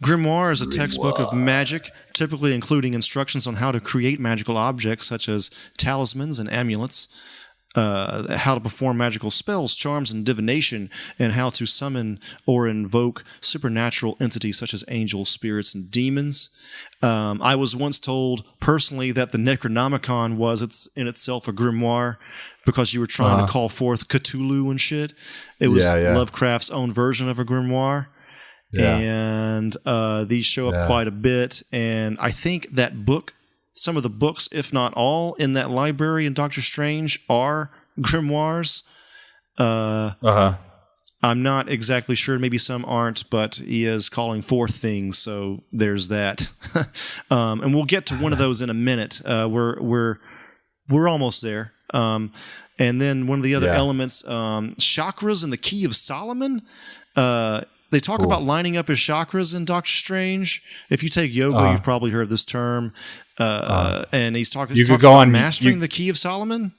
Grimoire is a textbook of magic, typically including instructions on how to create magical objects such as talismans and amulets, how to perform magical spells, charms, and divination, and how to summon or invoke supernatural entities such as angels, spirits, and demons. I was once told personally that the Necronomicon was in itself a grimoire because you were trying to call forth Cthulhu and shit. It was Lovecraft's own version of a grimoire. Yeah. And these show up quite a bit. And I think that book, some of the books, if not all, in that library in Doctor Strange are grimoires. I'm not exactly sure. Maybe some aren't, but he is calling forth things. So there's that. And we'll get to one of those in a minute. We're almost there. And then one of the other elements, chakras and the Key of Solomon. They talk about lining up his chakras in Doctor Strange. If you take yoga, you've probably heard this term. And he's talking about mastering the Key of Solomon.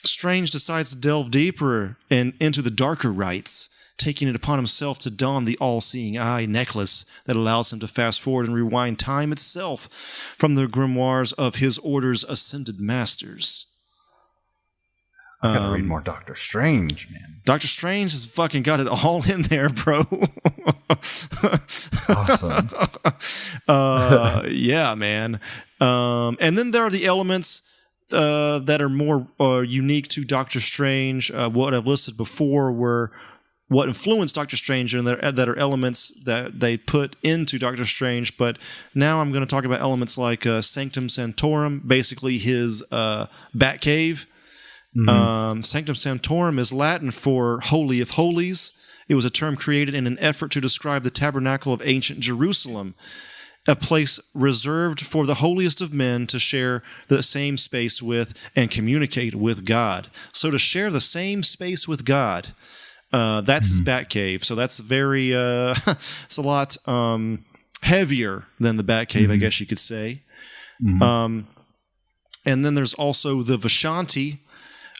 Strange decides to delve deeper and into the darker rites, taking it upon himself to don the all-seeing eye necklace that allows him to fast forward and rewind time itself from the grimoires of his order's ascended masters. I gotta read more Doctor Strange, man. Doctor Strange has fucking got it all in there, bro. Awesome. Yeah, man. And then there are the elements that are more unique to Doctor Strange. What I've listed before were what influenced Doctor Strange, and that are elements that they put into Doctor Strange. But now I'm going to talk about elements like Sanctum Sanctorum, basically his Batcave. Sanctum Sanctorum is Latin for Holy of Holies. It was a term created in an effort to describe the tabernacle of ancient Jerusalem, a place reserved for the holiest of men to share the same space with and communicate with God. So to share the same space with God, that's his Batcave. So that's very, it's a lot heavier than the Batcave, I guess you could say. And then there's also the Vishanti.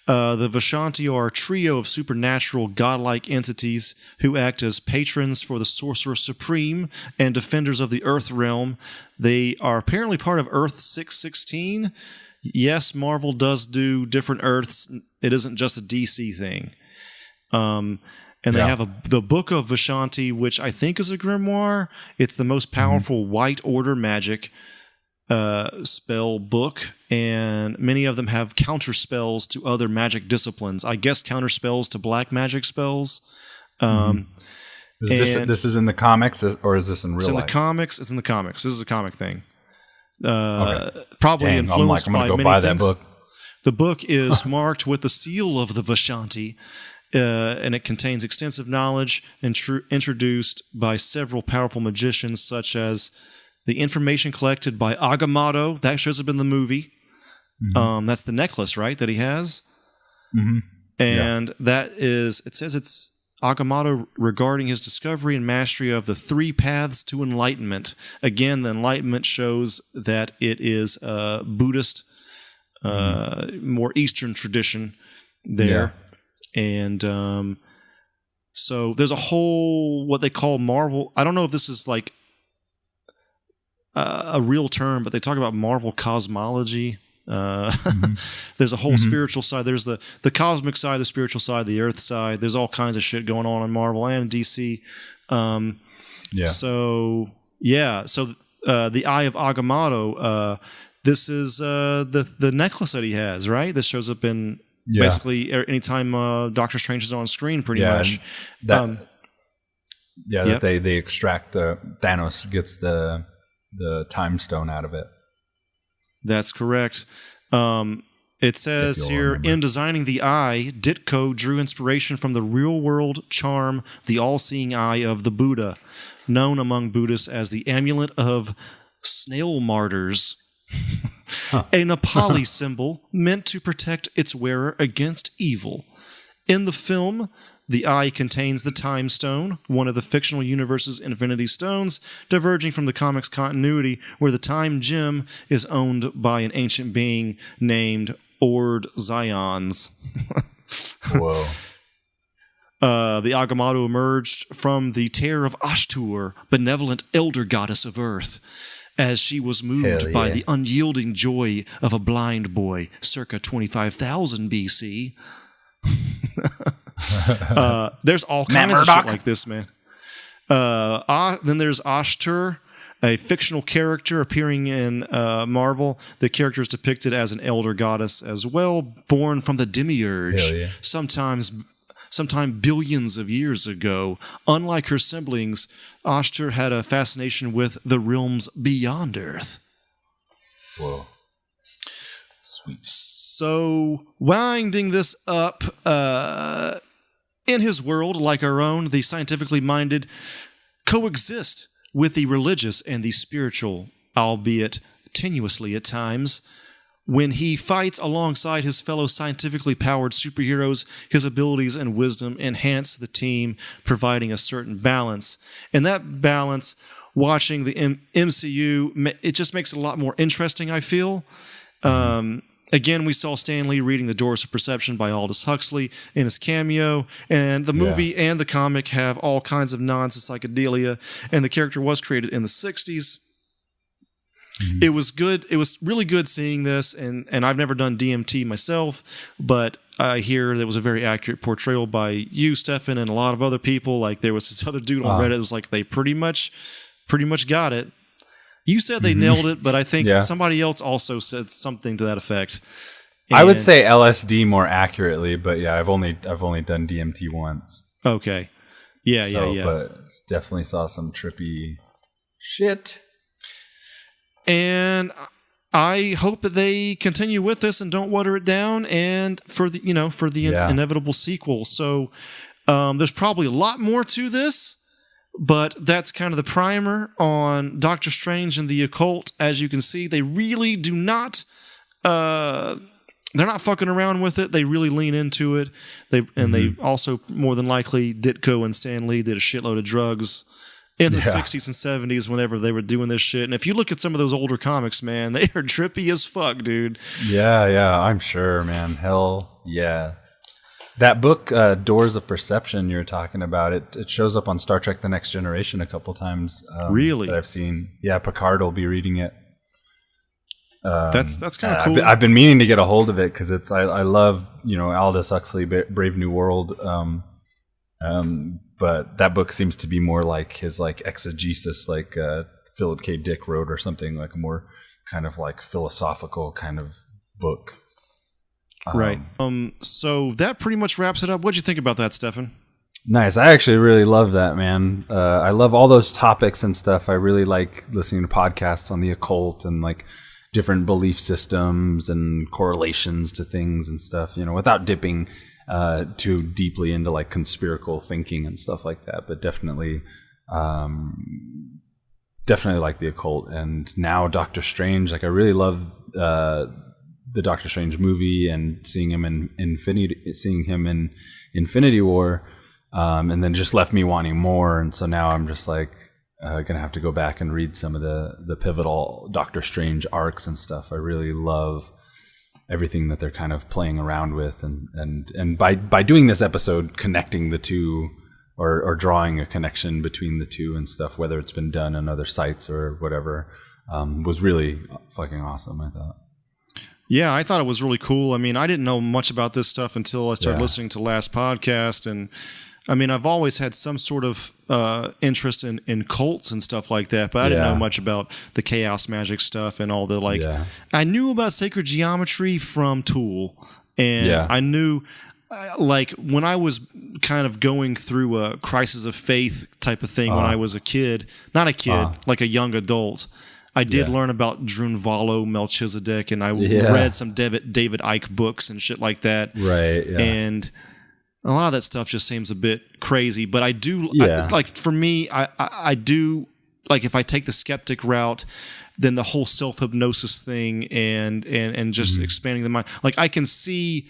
The Vishanti are a trio of supernatural godlike entities who act as patrons for the Sorcerer Supreme and defenders of the Earth realm. They are apparently part of Earth 616. Yes, Marvel does do different Earths. It isn't just a DC thing. And they have the Book of Vishanti, which I think is a grimoire. It's the most powerful White Order magic spell book, and many of them have counter spells to other magic disciplines. I guess counter spells to black magic spells. This is in the comics, or is this in real life? It's in the comics. It's in the comics. This is a comic thing. Probably influenced by many buy things. That book. The book is marked with the seal of the Vishanti, and it contains extensive knowledge introduced by several powerful magicians, such as the information collected by Agamotto. That shows up in the movie. That's the necklace, right, that he has? And that is, it says it's Agamotto regarding his discovery and mastery of the 3 paths to enlightenment. Again, the enlightenment shows that it is Buddhist, more Eastern tradition there. And so there's a whole, what they call Marvel, I don't know if this is like a real term, but they talk about Marvel cosmology. There's a whole spiritual side. There's the cosmic side, the spiritual side, the earth side. There's all kinds of shit going on in Marvel and DC. So the Eye of Agamotto, this is the necklace that he has, right? This shows up in basically anytime Doctor Strange is on screen, pretty much. That they extract Thanos gets the time stone out of it. That's correct. It says here, in designing the eye, Ditko drew inspiration from the real-world charm, the all-seeing eye of the Buddha, known among Buddhists as the amulet of snail martyrs, a Nepali symbol meant to protect its wearer against evil. In the film, the eye contains the Time Stone, one of the fictional universe's Infinity Stones, diverging from the comic's continuity, where the Time Gem is owned by an ancient being named Ord Zions. Whoa. The Agamotto emerged from the terror of Ashtur, benevolent elder goddess of Earth, as she was moved by the unyielding joy of a blind boy, circa 25,000 BC. There's all kinds of shit like this, man. Then there's Ashtur, a fictional character appearing in Marvel. The character is depicted as an elder goddess as well, born from the demiurge, sometime billions of years ago. Unlike her siblings, Ashtur had a fascination with the realms beyond Earth. Whoa. Sweet. So, winding this up, in his world, like our own, the scientifically minded coexist with the religious and the spiritual, albeit tenuously at times. When he fights alongside his fellow scientifically powered superheroes, his abilities and wisdom enhance the team, providing a certain balance. And that balance, watching the MCU, it just makes it a lot more interesting, I feel. Again, we saw Stan Lee reading The Doors of Perception by Aldous Huxley in his cameo, and the movie and the comic have all kinds of nods to psychedelia, and the character was created in the 60s. It was good. It was really good seeing this, and I've never done DMT myself, but I hear there was a very accurate portrayal by you, Stefan, and a lot of other people. Like, there was this other dude on Reddit. It was like they pretty much got it. You said they nailed it, but I think somebody else also said something to that effect. I would say LSD more accurately, but yeah, I've only done DMT once. Okay. Yeah. But definitely saw some trippy shit. And I hope that they continue with this and don't water it down, and for the inevitable sequel. So there's probably a lot more to this, but that's kind of the primer on Doctor Strange and the Occult. As you can see, they really do not. They're not fucking around with it. They really lean into it. They also, more than likely, Ditko and Stan Lee did a shitload of drugs in the 60s and 70s whenever they were doing this shit. And if you look at some of those older comics, man, they are trippy as fuck, dude. Yeah, I'm sure, man. Hell yeah. That book, Doors of Perception, you're talking about, it shows up on Star Trek The Next Generation a couple times. Really? That I've seen. Yeah, Picard will be reading it. That's kind of cool. I've been meaning to get a hold of it because I love, Aldous Huxley, Brave New World. But that book seems to be more like his exegesis, like Philip K. Dick wrote, or something, like a more kind of like philosophical kind of book. Right. So that pretty much wraps it up. What'd you think about that, Stefan? Nice. I actually really love that, man. I love all those topics and stuff. I really like listening to podcasts on the occult and like different belief systems and correlations to things and stuff, without dipping too deeply into like conspiratorial thinking and stuff like that, but definitely like the occult. And now Doctor Strange, like I really love the Doctor Strange movie and seeing him in Infinity War, and then just left me wanting more. And so now I'm just like gonna have to go back and read some of the pivotal Doctor Strange arcs and stuff. I really love everything that they're kind of playing around with, and by doing this episode, connecting the two or drawing a connection between the two and stuff, whether it's been done on other sites or whatever, was really fucking awesome, I thought. Yeah, I thought it was really cool. I mean, I didn't know much about this stuff until I started listening to last podcast, and I mean, I've always had some sort of interest in cults and stuff like that, but I didn't know much about the chaos magic stuff and all the I knew about sacred geometry from Tool, and I knew like when I was kind of going through a crisis of faith type of thing when I was a kid, not a kid, like a young adult. I did learn about Drunvalo Melchizedek, and I read some David Icke books and shit like that. Right. Yeah. And a lot of that stuff just seems a bit crazy, but I do for me, I do like if I take the skeptic route, then the whole self-hypnosis thing and just expanding the mind. Like I can see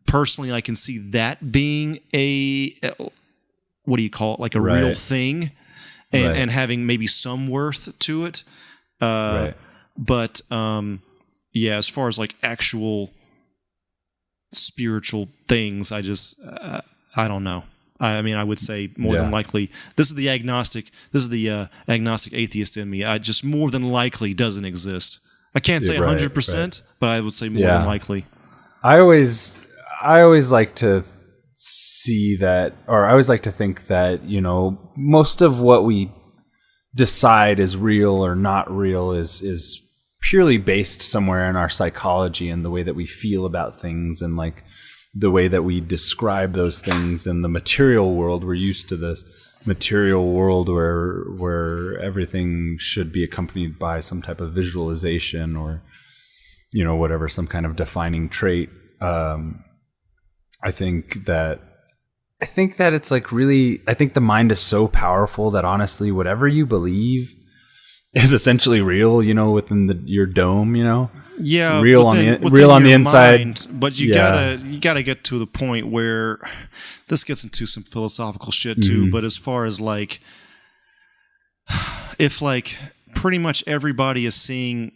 personally, I can see that being a what do you call it? Like a real thing, and having maybe some worth to it. But as far as like actual spiritual things, I just I don't know. I mean, I would say more than likely this is the agnostic atheist in me. I just more than likely doesn't exist. I can't say 100%, but I would say more than likely. I always like to see that, or I always like to think that, most of what we decide is real or not real is purely based somewhere in our psychology and the way that we feel about things and like the way that we describe those things in the material world. We're used to this material world where everything should be accompanied by some type of visualization or whatever, some kind of defining trait. I think that it's like really, I think the mind is so powerful that honestly, whatever you believe is essentially real, within your dome, Yeah, real on the inside. Mind, but you gotta get to the point where this gets into some philosophical shit too. But as far as like, if like pretty much everybody is seeing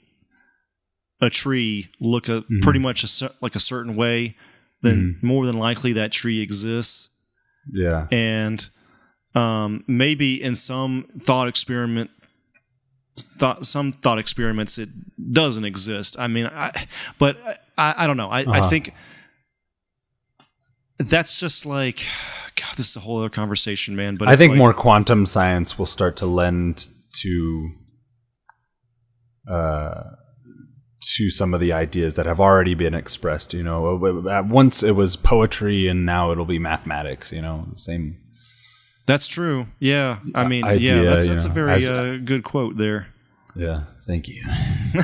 a tree look pretty much like a certain way, then more than likely that tree exists. Yeah, and maybe in some thought experiments it doesn't exist. I mean, I don't know. I think that's just like, God, this is a whole other conversation, man. But I think more quantum science will start to lend to some of the ideas that have already been expressed. Once it was poetry, and now it'll be mathematics. The same. That's true. Yeah, I mean, idea, that's a very good quote there. Yeah, thank you.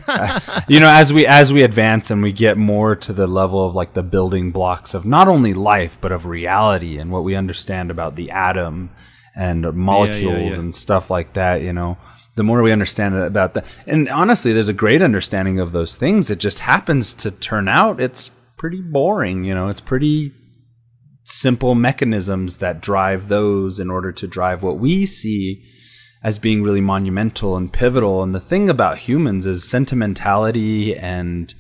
As we advance and we get more to the level of like the building blocks of not only life but of reality and what we understand about the atom and molecules and stuff like that, the more we understand about that. And honestly, there's a great understanding of those things. It just happens to turn out it's pretty boring. It's pretty simple mechanisms that drive those in order to drive what we see as being really monumental and pivotal. And the thing about humans is sentimentality and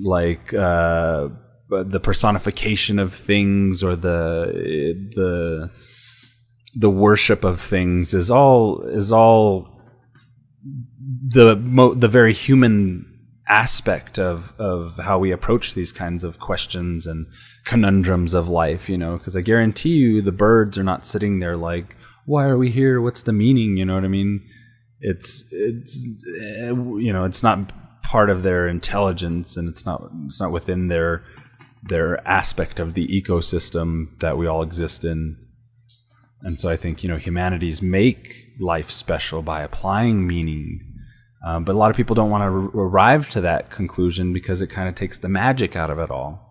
like the personification of things, or the worship of things is all the very human aspect of how we approach these kinds of questions and conundrums of life, because I guarantee you the birds are not sitting there like, why are we here? What's the meaning? You know what I mean? It's not part of their intelligence, and it's not within their aspect of the ecosystem that we all exist in. And so I think, humanities make life special by applying meaning. But a lot of people don't want to arrive to that conclusion because it kind of takes the magic out of it all.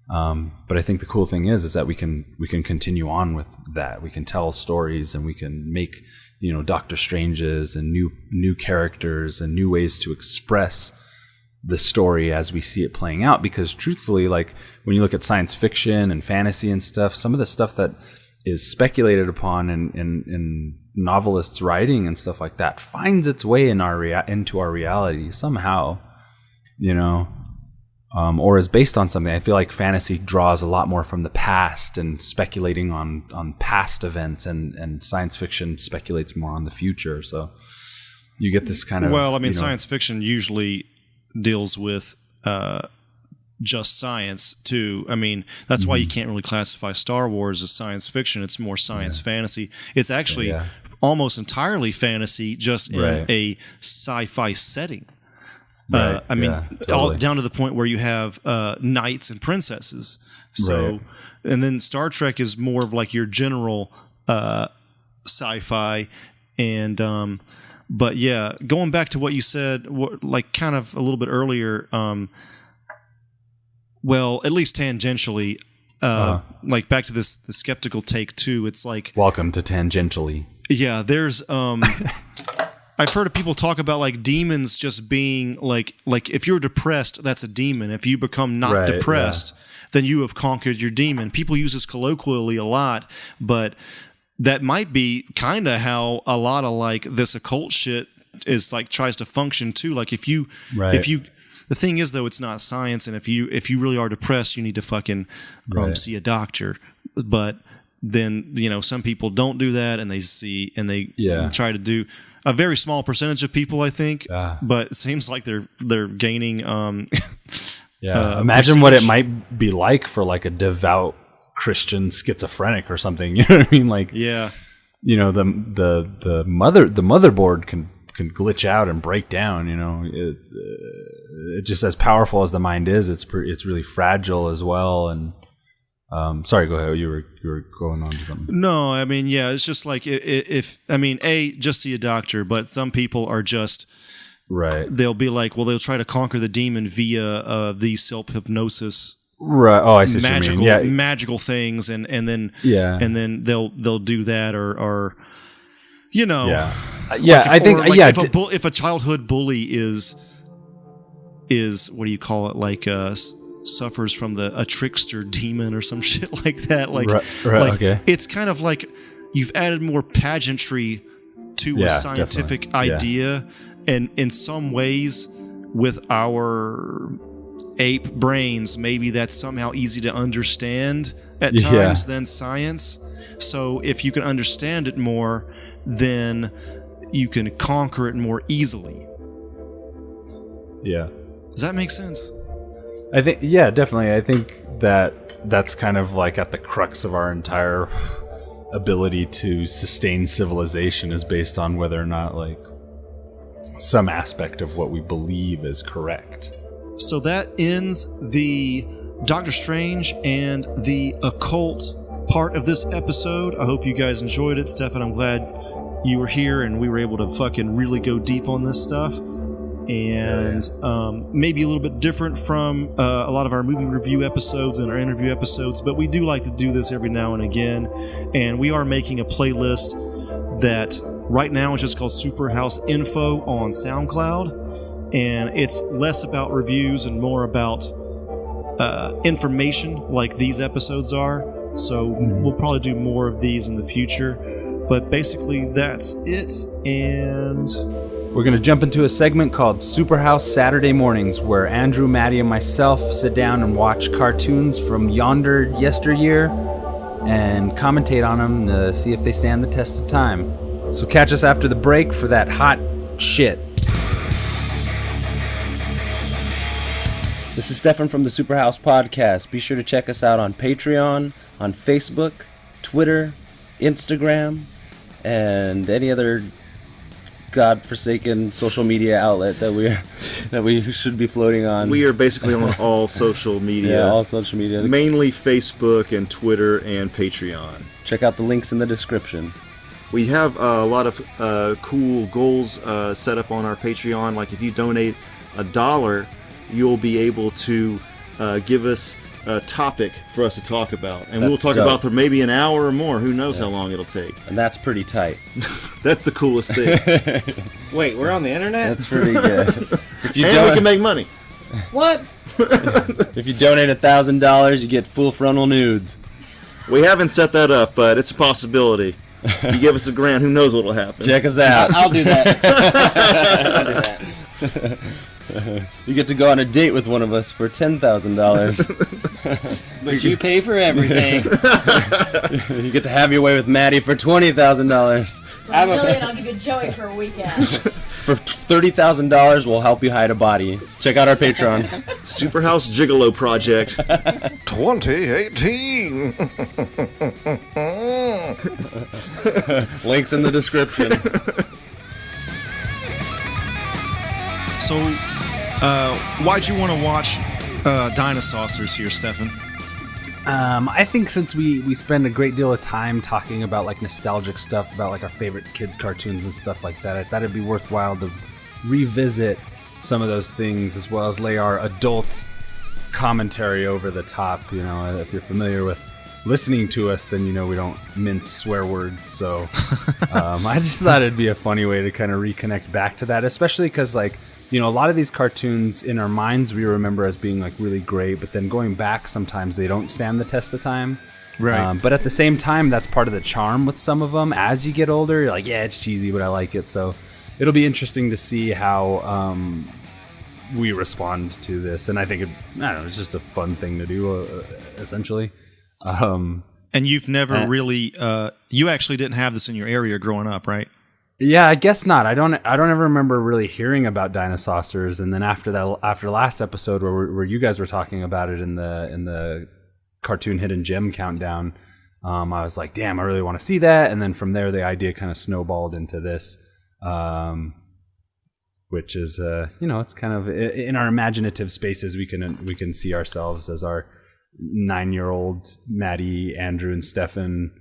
But I think the cool thing is that we can continue on with that. We can tell stories, and we can make, Doctor Stranges and new characters and new ways to express the story as we see it playing out. Because truthfully, like when you look at science fiction and fantasy and stuff, some of the stuff that is speculated upon in novelists' writing and stuff like that finds its way into our reality somehow, or is based on something. I feel like fantasy draws a lot more from the past and speculating on past events, and science fiction speculates more on the future. So you get this kind of... Well, I mean, science fiction usually deals with just science, too. I mean, that's why you can't really classify Star Wars as science fiction. It's more science fantasy. It's actually almost entirely fantasy, just in a sci-fi setting. Right. I mean, all down to the point where you have knights and princesses. So, and then Star Trek is more of like your general sci-fi. And but yeah, going back to what you said, like kind of a little bit earlier. Well, at least tangentially, like back to the skeptical take too. It's like, welcome to tangentially. Yeah, there's I've heard of people talk about like demons just being like if you're depressed, that's a demon. If you become not depressed, then you have conquered your demon. People use this colloquially a lot, but that might be kind of how a lot of like this occult shit is like tries to function too. Like if you the thing is though, it's not science, and if you really are depressed, you need to fucking see a doctor. But then some people don't do that, and they try to do. A very small percentage of people, I think, but it seems like they're gaining. Imagine what it might be like for like a devout Christian schizophrenic or something. You know what I mean? Like, the motherboard can glitch out and break down. It just as powerful as the mind is, it's really fragile as well. And sorry, go ahead. You were going on to something. No, I mean, it's just like if just see a doctor, but some people are just Right. they'll be like, well, they'll try to conquer the demon via these self-hypnosis Right. Oh, I see what you mean. Yeah. magical things, and then Yeah. and then they'll do that, or you know, Yeah. Yeah. I think. like Yeah. if a childhood bully is what do you call it, like suffers from a trickster demon or some shit like that, like Right, like okay. it's kind of like you've added more pageantry to a Yeah, scientific definitely. Yeah. idea, and in some ways with our ape brains, maybe that's somehow easy to understand at Yeah. times than science. So if you can understand it more, then you can conquer it more easily. Yeah. Does that make sense? I think. Yeah. Definitely. I think that's kind of like at the crux of our entire ability to sustain civilization is based on whether or not like some aspect of what we believe is correct. So that ends the Doctor Strange and the occult part of this episode. I hope you guys enjoyed it. Stefan, I'm glad you were here and we were able to fucking really go deep on this stuff. And maybe a little bit different from a lot of our movie review episodes and our interview episodes, but we do like to do this every now and again. And we are making a playlist that right now is just called SuperHouse Info on SoundCloud. And it's less about reviews and more about information like these episodes are. So we'll probably do more of these in the future. But basically, that's it. And We're going to jump into a segment called SuperHouse Saturday Mornings, where Andrew, Maddie, and myself sit down and watch cartoons from yonder yesteryear and commentate on them to see if they stand the test of time. So catch us after the break for that hot shit. This is Stefan from the SuperHouse Podcast. Be sure to check us out on Patreon, on Facebook, Twitter, Instagram, and any other godforsaken social media outlet that we should be floating on. We are basically on all social media. Yeah, all social media. Mainly Facebook and Twitter and Patreon. Check out the links in the description. We have a lot of cool goals set up on our Patreon. Like if you donate $1, you'll be able to give us a topic for us to talk about. And we'll talk about for maybe an hour or more. Who knows how long it'll take. And that's pretty tight. That's the coolest thing. Wait, we're on the internet? That's pretty good. If you And we can make money. What? If you donate $1,000, you get full frontal nudes. We haven't set that up, but it's a possibility. You give us $1,000, who knows what'll happen. Check us out. I'll do that. I'll do that. You get to go on a date with one of us for $10,000. But you pay for everything. You get to have your way with Maddie for $20,000. For $1 million, I'll give you Joey for a weekend. For $30,000, we'll help you hide a body. Check out our Patreon. SuperHouse Gigolo Project. 2018. Links in the description. so, why'd you want to watch Dinosaurs here, Stefan? I think since we spend a great deal of time talking about like nostalgic stuff, about like our favorite kids' cartoons and stuff like that, I thought it'd be worthwhile to revisit some of those things as well as lay our adult commentary over the top. You know, if you're familiar with listening to us, then you know we don't mince swear words. So I just thought it'd be a funny way to kind of reconnect back to that, especially because like, you know, a lot of these cartoons in our minds we remember as being like really great, but then going back sometimes they don't stand the test of time. Right. But at the same time, that's part of the charm with some of them. As you get older, you're like, yeah, it's cheesy, but I like it. So it'll be interesting to see how we respond to this. And I think, I don't know, it's just a fun thing to do, essentially. And you've never really, you actually didn't have this in your area growing up, right? Yeah, I guess not. I don't ever remember really hearing about Dinosaurs, and then after last episode where you guys were talking about it in the cartoon hidden gem countdown, I was like, damn, I really want to see that. And then from there, the idea kind of snowballed into this, which is you know, it's kind of in our imaginative spaces we can see ourselves as our 9-year-old Maddie, Andrew, and Stefan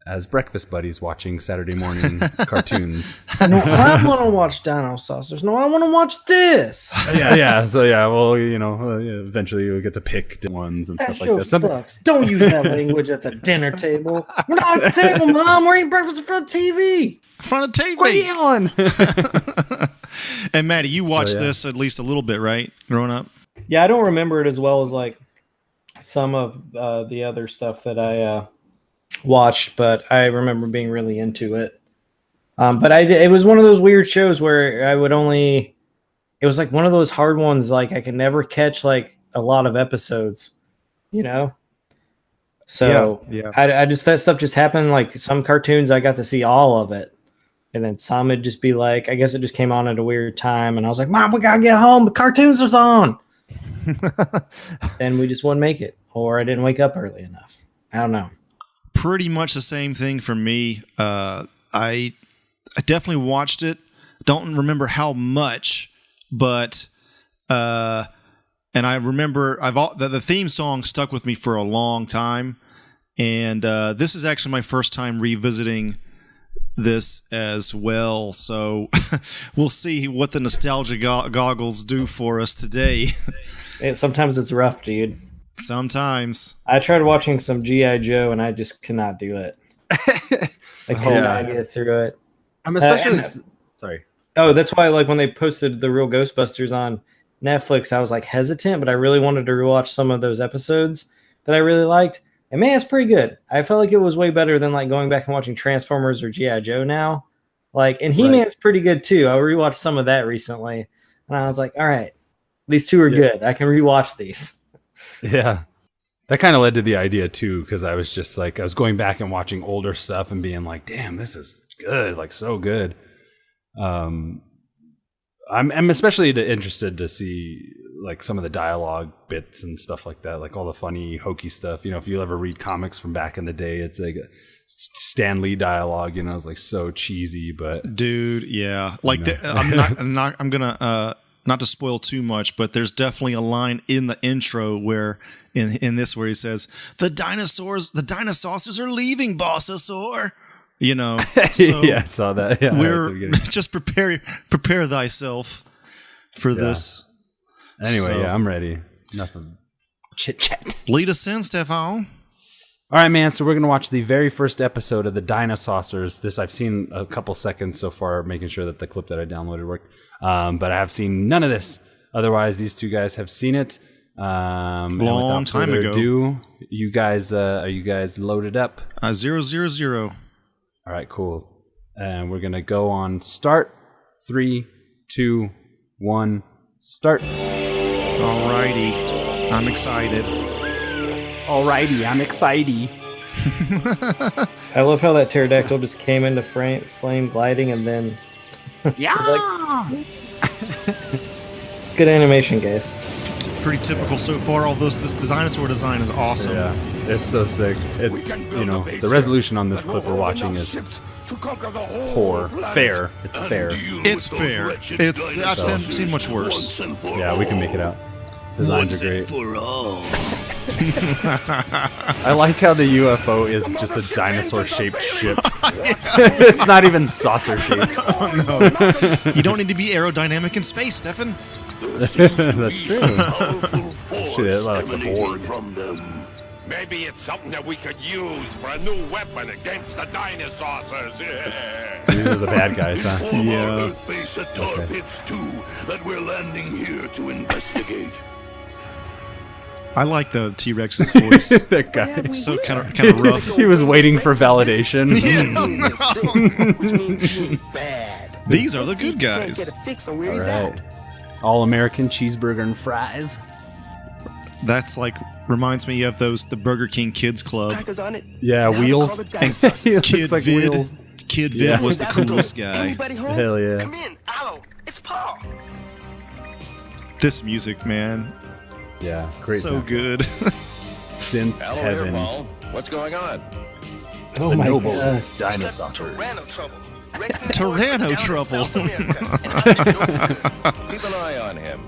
as breakfast buddies watching Saturday morning cartoons. No, I want to watch Dinosaurs. No, I want to watch this. Yeah. So yeah, well, eventually we'll get to pick ones and That stuff show like that. sucks. Don't use that language at the dinner table. We're not at the table, Mom. We're eating breakfast in front of TV. In front of TV. Quit yelling. And Maddie, you watched this at least a little bit, right? Growing up. Yeah, I don't remember it as well as like some of the other stuff that I watched, but I remember being really into it. But it was one of those weird shows where I would only. It was like one of those hard ones. Like I could never catch like a lot of episodes, you know. So yeah. I just that stuff just happened. Like some cartoons, I got to see all of it. And then some would just be like, I guess it just came on at a weird time. And I was like, Mom, we got to get home. The cartoons are on. And we just wouldn't make it. Or I didn't wake up early enough. I don't know. Pretty much the same thing for me. I definitely watched it. Don't remember how much, but and I remember the theme song stuck with me for a long time. And this is actually my first time revisiting this as well, so we'll see what the nostalgia goggles do for us today. Sometimes it's rough, dude. Sometimes I tried watching some G.I. Joe and I just cannot do it. I cannot get through it. I'm especially sorry. Oh, that's why like when they posted the real Ghostbusters on Netflix, I was like hesitant, but I really wanted to rewatch some of those episodes that I really liked. And man, it's pretty good. I felt like it was way better than like going back and watching Transformers or G.I. Joe now. Like, and He-Man's pretty good too. I rewatched some of that recently, and I was like, all right, these two are good. I can rewatch these. Yeah. That kind of led to the idea too, because I was just like, I was going back and watching older stuff and being like, damn, this is good, like so good. I'm especially interested to see like some of the dialogue bits and stuff like that, like all the funny hokey stuff. You know, if you ever read comics from back in the day, it's like Stan Lee dialogue. You know, it's like so cheesy, but dude, yeah. Like I'm gonna not to spoil too much, but there's definitely a line in the intro where in this where he says the dinosaurs are leaving, Bossasaur. You know, so yeah, I saw that. Yeah, we're just prepare thyself for this. Anyway, I'm ready. Enough of chit chat. Lead us in, Stefan. All right, man. So we're gonna watch the very first episode of the Dinosaurs. This I've seen a couple seconds so far, making sure that the clip that I downloaded worked. But I have seen none of this. Otherwise, these two guys have seen it. Long time ago. You guys, are you guys loaded up? 000. All right, cool. And we're gonna go on start. 3, 2, 1, start. Alrighty, I'm excited. Alrighty, I'm excited. I love how that pterodactyl just came into flame gliding and then yeah. like, good animation, guys. Pretty typical so far. Although this dinosaur design is awesome. Yeah, it's so sick. It's the resolution on this clip we're watching is poor. Fair. It's fair. It's fair. I've seen much worse. Yeah, we can make it out. Designs are great. For all. I like how the UFO is just a dinosaur-shaped ship. It's not even saucer-shaped. Oh, no. You don't need to be aerodynamic in space, Stefan. That's true. Shit, I like the board. Maybe it's something that we could use for a new weapon against the dinosaurs. Yeah. So these are the bad guys, huh? Yeah. Face a tar pits too that we're landing here to investigate. I like the T-Rex's voice. That guy. So kind of rough. He was waiting for validation. These are the good guys. All right. All-American cheeseburger and fries. That's like reminds me of the Burger King Kids Club. Yeah, Wheels. And Kid like Vid. Wheels. Kid Vid was the coolest guy. Hell yeah. Come in, Allo. It's Paul. This music, man. Yeah, great. So good. Synth heaven. Paul. What's going on? Oh my god. Dinosaurs. Tyranno trouble. Tyranno trouble. Keep an eye on him.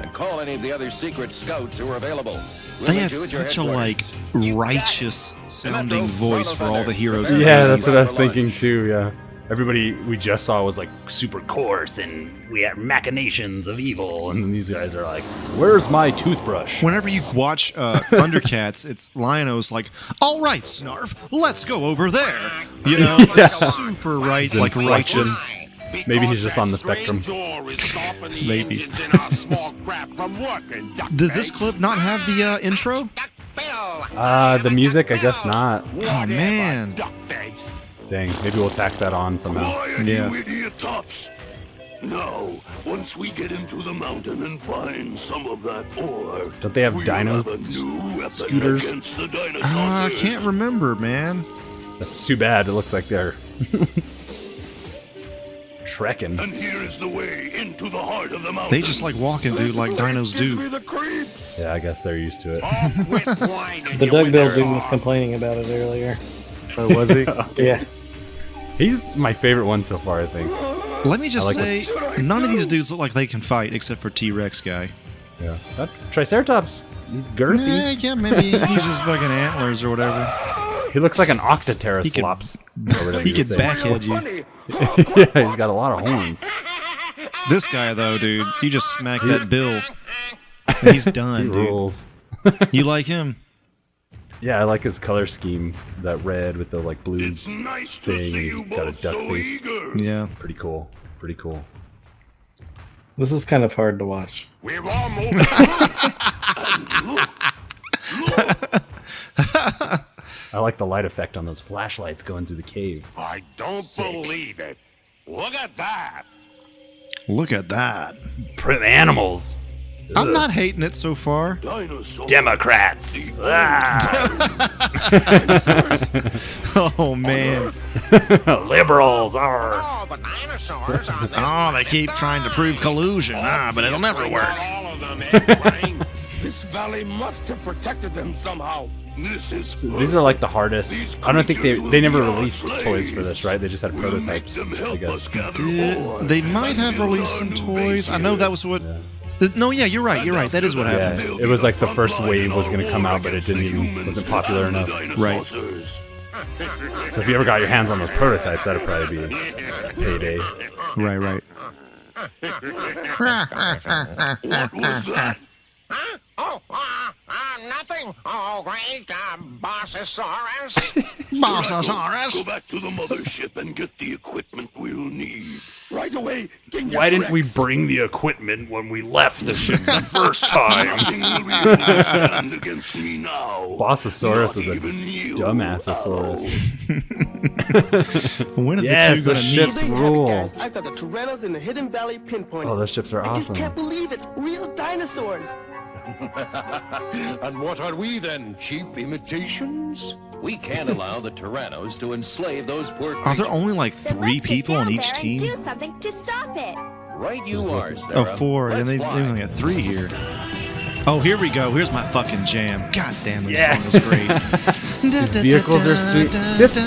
and call any of the other secret scouts who are available. We'll They meet had you at your such a like headquarters. righteous sounding voice for all the heroes. Yeah, that's what I was thinking too. Yeah, everybody we just saw was like super coarse, and we have machinations of evil, and then these guys are like, "Where's my toothbrush?" Whenever you watch Thundercats, it's Lion-O's like, "All right, Snarf, let's go over there." You know, Yeah. super right, like righteous. Maybe he's just on the spectrum. Maybe. Does this clip not have the intro? The music, I guess not. Oh man. Dang, maybe we'll tack that on somehow. Yeah. You idiot tops. Now, once we get into the mountain and find some of that ore, Don't they have we'll dino have a new weapon scooters? against the I dinosaurs. can't remember, man. That's too bad. It looks like they're trekking. And here is the way into the heart of the mountain. They just like walking, dude, like dinos do. the creeps. Yeah, I guess they're used to it. The Doug Bill dude was complaining about it earlier. Oh, was he? Yeah. He's my favorite one so far, I think. Let me just I like say, none of these dudes look like they can fight except for T-Rex guy. Yeah. That Triceratops, he's girthy. Yeah, maybe he's just fucking antlers or whatever. He looks like an Octoteraslops. He could backhead you. Yeah, he's got a lot of horns. This guy, though, dude, you just smack that bill, and he's done, He dude. rules. You like him? Yeah, I like his color scheme. That red with the like blue It's nice to thing. see He's you got a both duck so face. eager. Yeah. Pretty cool. Pretty cool. This is kind of hard to watch. We're almost. And look. I like the light effect on those flashlights going through the cave. I don't believe it. Look at that. Look at that. Animals. I'm not hating it so far. Dinosaurs. Democrats. Oh man. Liberals are. Oh, the dinosaurs are this Oh, they keep trying to prove collusion. But it'll never work. All of them, eh, Frank? This valley must have protected them somehow. This is. So these are like the hardest. I don't think they never released toys for this, right? They just had prototypes, I guess. They might have released some toys. I know that was what. No, yeah, you're right. You're right. That is what Yeah, happened. it was like the first wave was going to come out, but it wasn't popular enough. Right. So if you ever got your hands on those prototypes, that'd probably be a payday. Right, right. What was that? Huh? Oh, nothing. Oh, great. Bossosaurus. Bossosaurus. Go back to the mothership and get the equipment we'll need. Right away. Why didn't we bring the equipment when we left the ship the first time? Nothing will be able to stand against me now. Bossosaurus is a Not even you. dumbassosaurus. When are Yes, the the two ships gonna meet? rule. Guys, I've got the Tyrannos in the Hidden Valley pinpointed. Oh, those ships are I just awesome. can't believe it. Real dinosaurs. And what are we then? Cheap imitations? We can't allow the Tyrannos to enslave those poor Are creatures. there only like 3 people on each team? Do something to stop it. Right you are, Sarah. Oh, 4, and they only got 3 here. Oh, here we go. Here's my fucking jam. God damn, this Yeah. song is great. These vehicles are sweet. This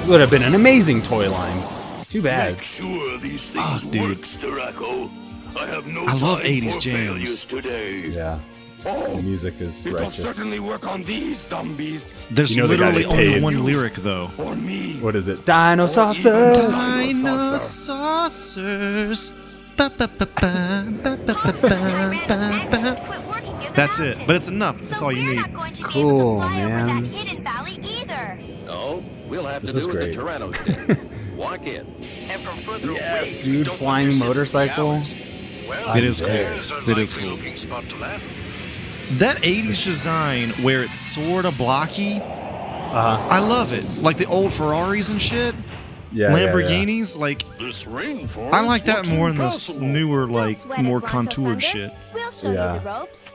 would have been an amazing toy line. It's too bad. Make sure these things Fuck, dude. work, Staracco. I have no I love time 80s for jams. failures today. Yeah. The Oh, music is it'll righteous. certainly work on these dumb beasts. There's You know they gotta literally get only paid. one lyric, though. Or me. What is it? Dinosaurs. Dinosaurs. That's it, but it's enough. That's all you need. Cool, man. Hidden Valley either. No, we'll have This to is do what great. the Tyrannos did. Walk in. And from further Yes, away, dude, don't flying want their motorcycle. ships to be ours. Well, It is cool. there's a It is likely cool. looking spot to land. That 80s design where it's sort of blocky, Uh-huh. I love it. Like the old Ferraris and shit. Yeah, Lamborghinis, like This rainforest I like that looks more in this impossible. newer, like sweat it, more Bronto contoured Thunder. shit. We'll show Yeah. you the ropes.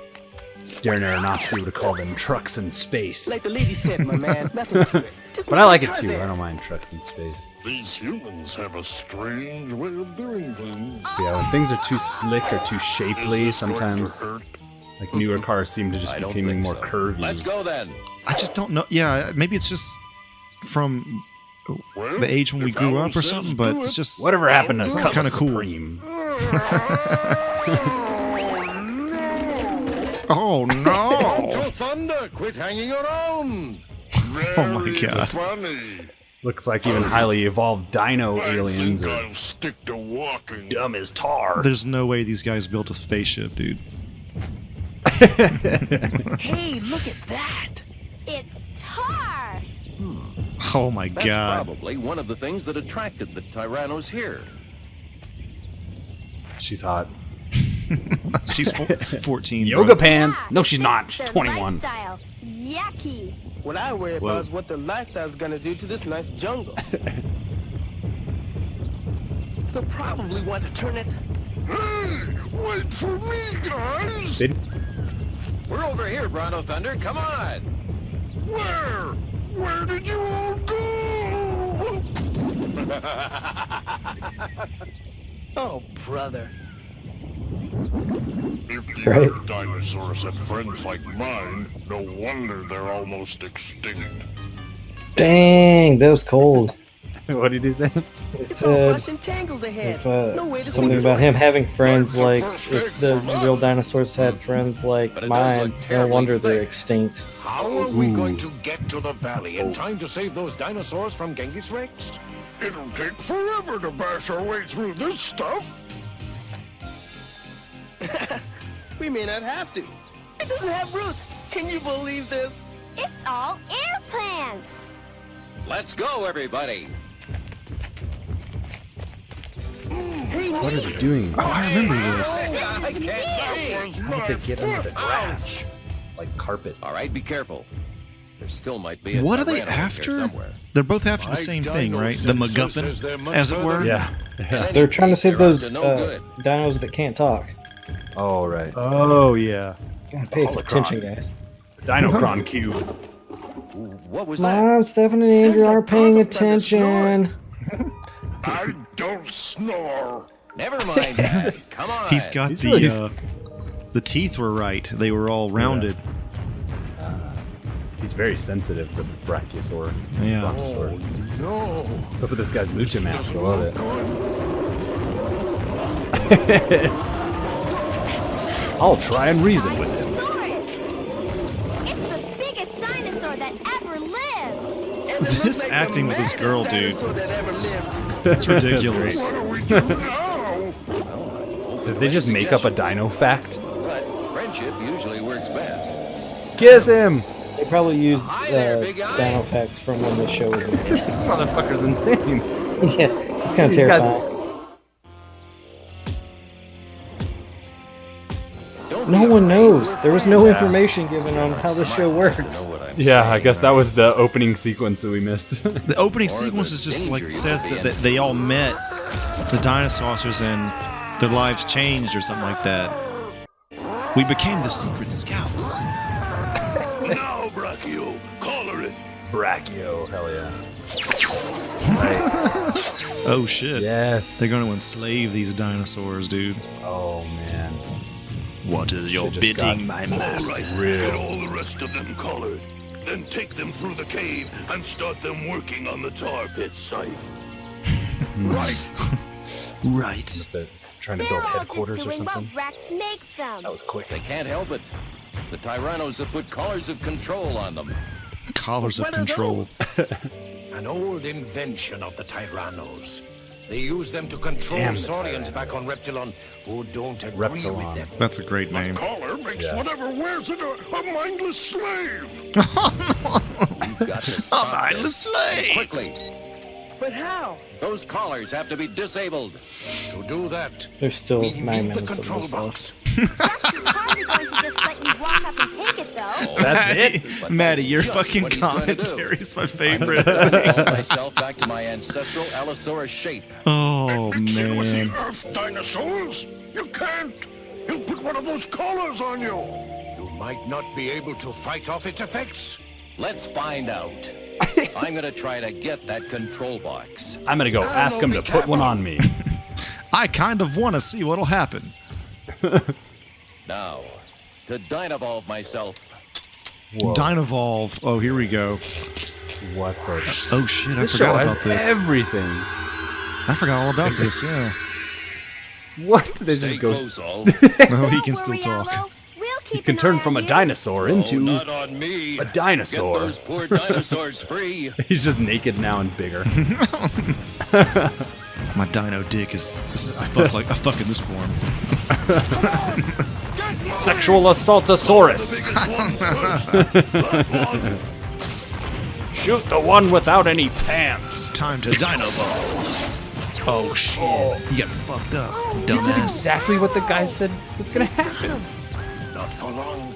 Darren Aronofsky would have called them trucks in space. Like the lady said, my man. Nothing to it. Just But make I like it Tarzan. too. I don't mind trucks in space. These humans have a strange way of doing things. Yeah, when things are too slick or too shapely, sometimes like newer cars seem to just I be don't becoming think more so. curvy. Let's go then. I just don't know. Yeah, maybe it's just from the age when we grew up or something, but it's just Whatever happened to It's Cutlass kinda cool. Supreme? Oh no! To thunder! Quit hanging around! Oh my god. Funny. Looks like even highly evolved dino aliens are I'll stick to walking. dumb as tar. There's no way these guys built a spaceship, dude. Hey, look at that. It's tar. Oh my That's god. probably one of the things that attracted the Tyrannos here. She's hot. She's 14. Yoga bro. pants. No, she's not. She's Their 21. lifestyle. Yucky. What I worry Whoa. about is what their lifestyle's gonna do to this nice jungle. They'll probably want to turn it. Hey, wait for me, guys! We're over here, Bronto Thunder. Come on! Where? Where did you all go? Oh, brother. If the Right. other dinosaurs have friends like mine, no wonder they're almost extinct. Dang, that was cold. What did he say? He It's all said Russian tangles ahead. if, No way to something sleep. about him having friends like if the real dinosaurs had friends like But it does mine, look no terribly wonder they're thick. extinct. How are we going to get to the valley in time to save those dinosaurs from Genghis Rex? It'll take forever to bash our way through this stuff. We may not have to. It doesn't have roots. Can you believe this? It's all air plants. Let's go, everybody! Hey, What are they doing? Oh, I remember this. I can't see! How did they get under the grass? Like carpet. All right, be careful. There still might be a What are they Tyranno here after? somewhere. They're both after the same thing, right? The MacGuffin, as it were. Yeah. They're trying to save They're those up to no good. dinos that can't talk. Oh, right. Oh yeah. Gotta pay Holocron. attention, guys. Dinocron cube. What was that? Mom, Stefan, and Andrew like aren't paying Tonto Feather attention. I don't snore. Never mind that. Come on. He's got He's really- the teeth were right. They were all rounded. He's very sensitive, the Brachiosaur. Yeah. Brontosaur. No. What's up with this guy's lucha mask? I love it. I'll try and reason with him. Dinosaurus. It's the biggest dinosaur that ever lived. And it This looks like the acting with this maddest girl, dude. dinosaur that ever lived. It's ridiculous. What do we do now? Did they just make up a dino fact? But friendship usually works best. Kiss him! They probably used Hi there, big guy. dino facts from when the show was made. This motherfucker's insane. Yeah, it's kind of He's got- terrifying. Don't No be one afraid, knows. we're There was no friends. information given on how the show works. Know what I'm Yeah, I saying, guess that right? was the opening sequence that we missed. The opening Or sequence the is just danger like you says could be that in. they all met the dinosaurs and their lives changed or something like that. We became the secret scouts. Now, Brachio, collar it. Brachio, hell yeah. Oh shit. Yes. They're going to enslave these dinosaurs, dude. Oh man. What is your Should've just bidding, got- my master? Get all the rest of them collared. Then take them through the cave and start them working on the tar pit site. Right. Right. If they're trying to They're build all headquarters just or doing something. what Rex makes them. That was quick. They can't help it. The Tyrannos have put collars of control on them. Collars of What are control. An old invention of the Tyrannos. They use them to control Damn the Saurians back Tyrannos. on Reptilon who don't agree with Reptilon. them. That's a great name. Collar makes Yeah. whatever wears it a mindless slave. You've got to stop mindless this. slave. Quickly. But how? Those collars have to be disabled. To do that, There's still we 9 need the minutes of control this box. left. Rex is hardly going to just let you walk up and take it, though. That's it? But Maddie, that's your just fucking what he's gonna do. commentary is my I'm favorite. gonna evolve myself back to my ancestral Allosaurus shape. Oh Mix it with the man. Earth dinosaurs? You can't. He'll put one of those collars on you. You might not be able to fight off its effects. Let's find out. I'm gonna try to get that control box. I'm gonna go ask him to put one on me. I kind of want to see what'll happen. Now, to Dynavolve myself. Whoa. Dinovolve. Oh, here we go. What the? Oh shit, I This show forgot has about this. everything. I forgot all about this, yeah. What? They Stay just go. close, all. No, he can Don't still worry, talk. Allo. We'll You can turn from a dinosaur into not on me. a dinosaur. Get those poor dinosaurs free. He's just naked now and bigger. My dino dick is I fuck in this form. Sexual assaultosaurus. Shoot the one without any pants. Time to dino evolve. Oh shit! You got fucked up, You did dumbass. exactly what the guy said was gonna happen. Not for long.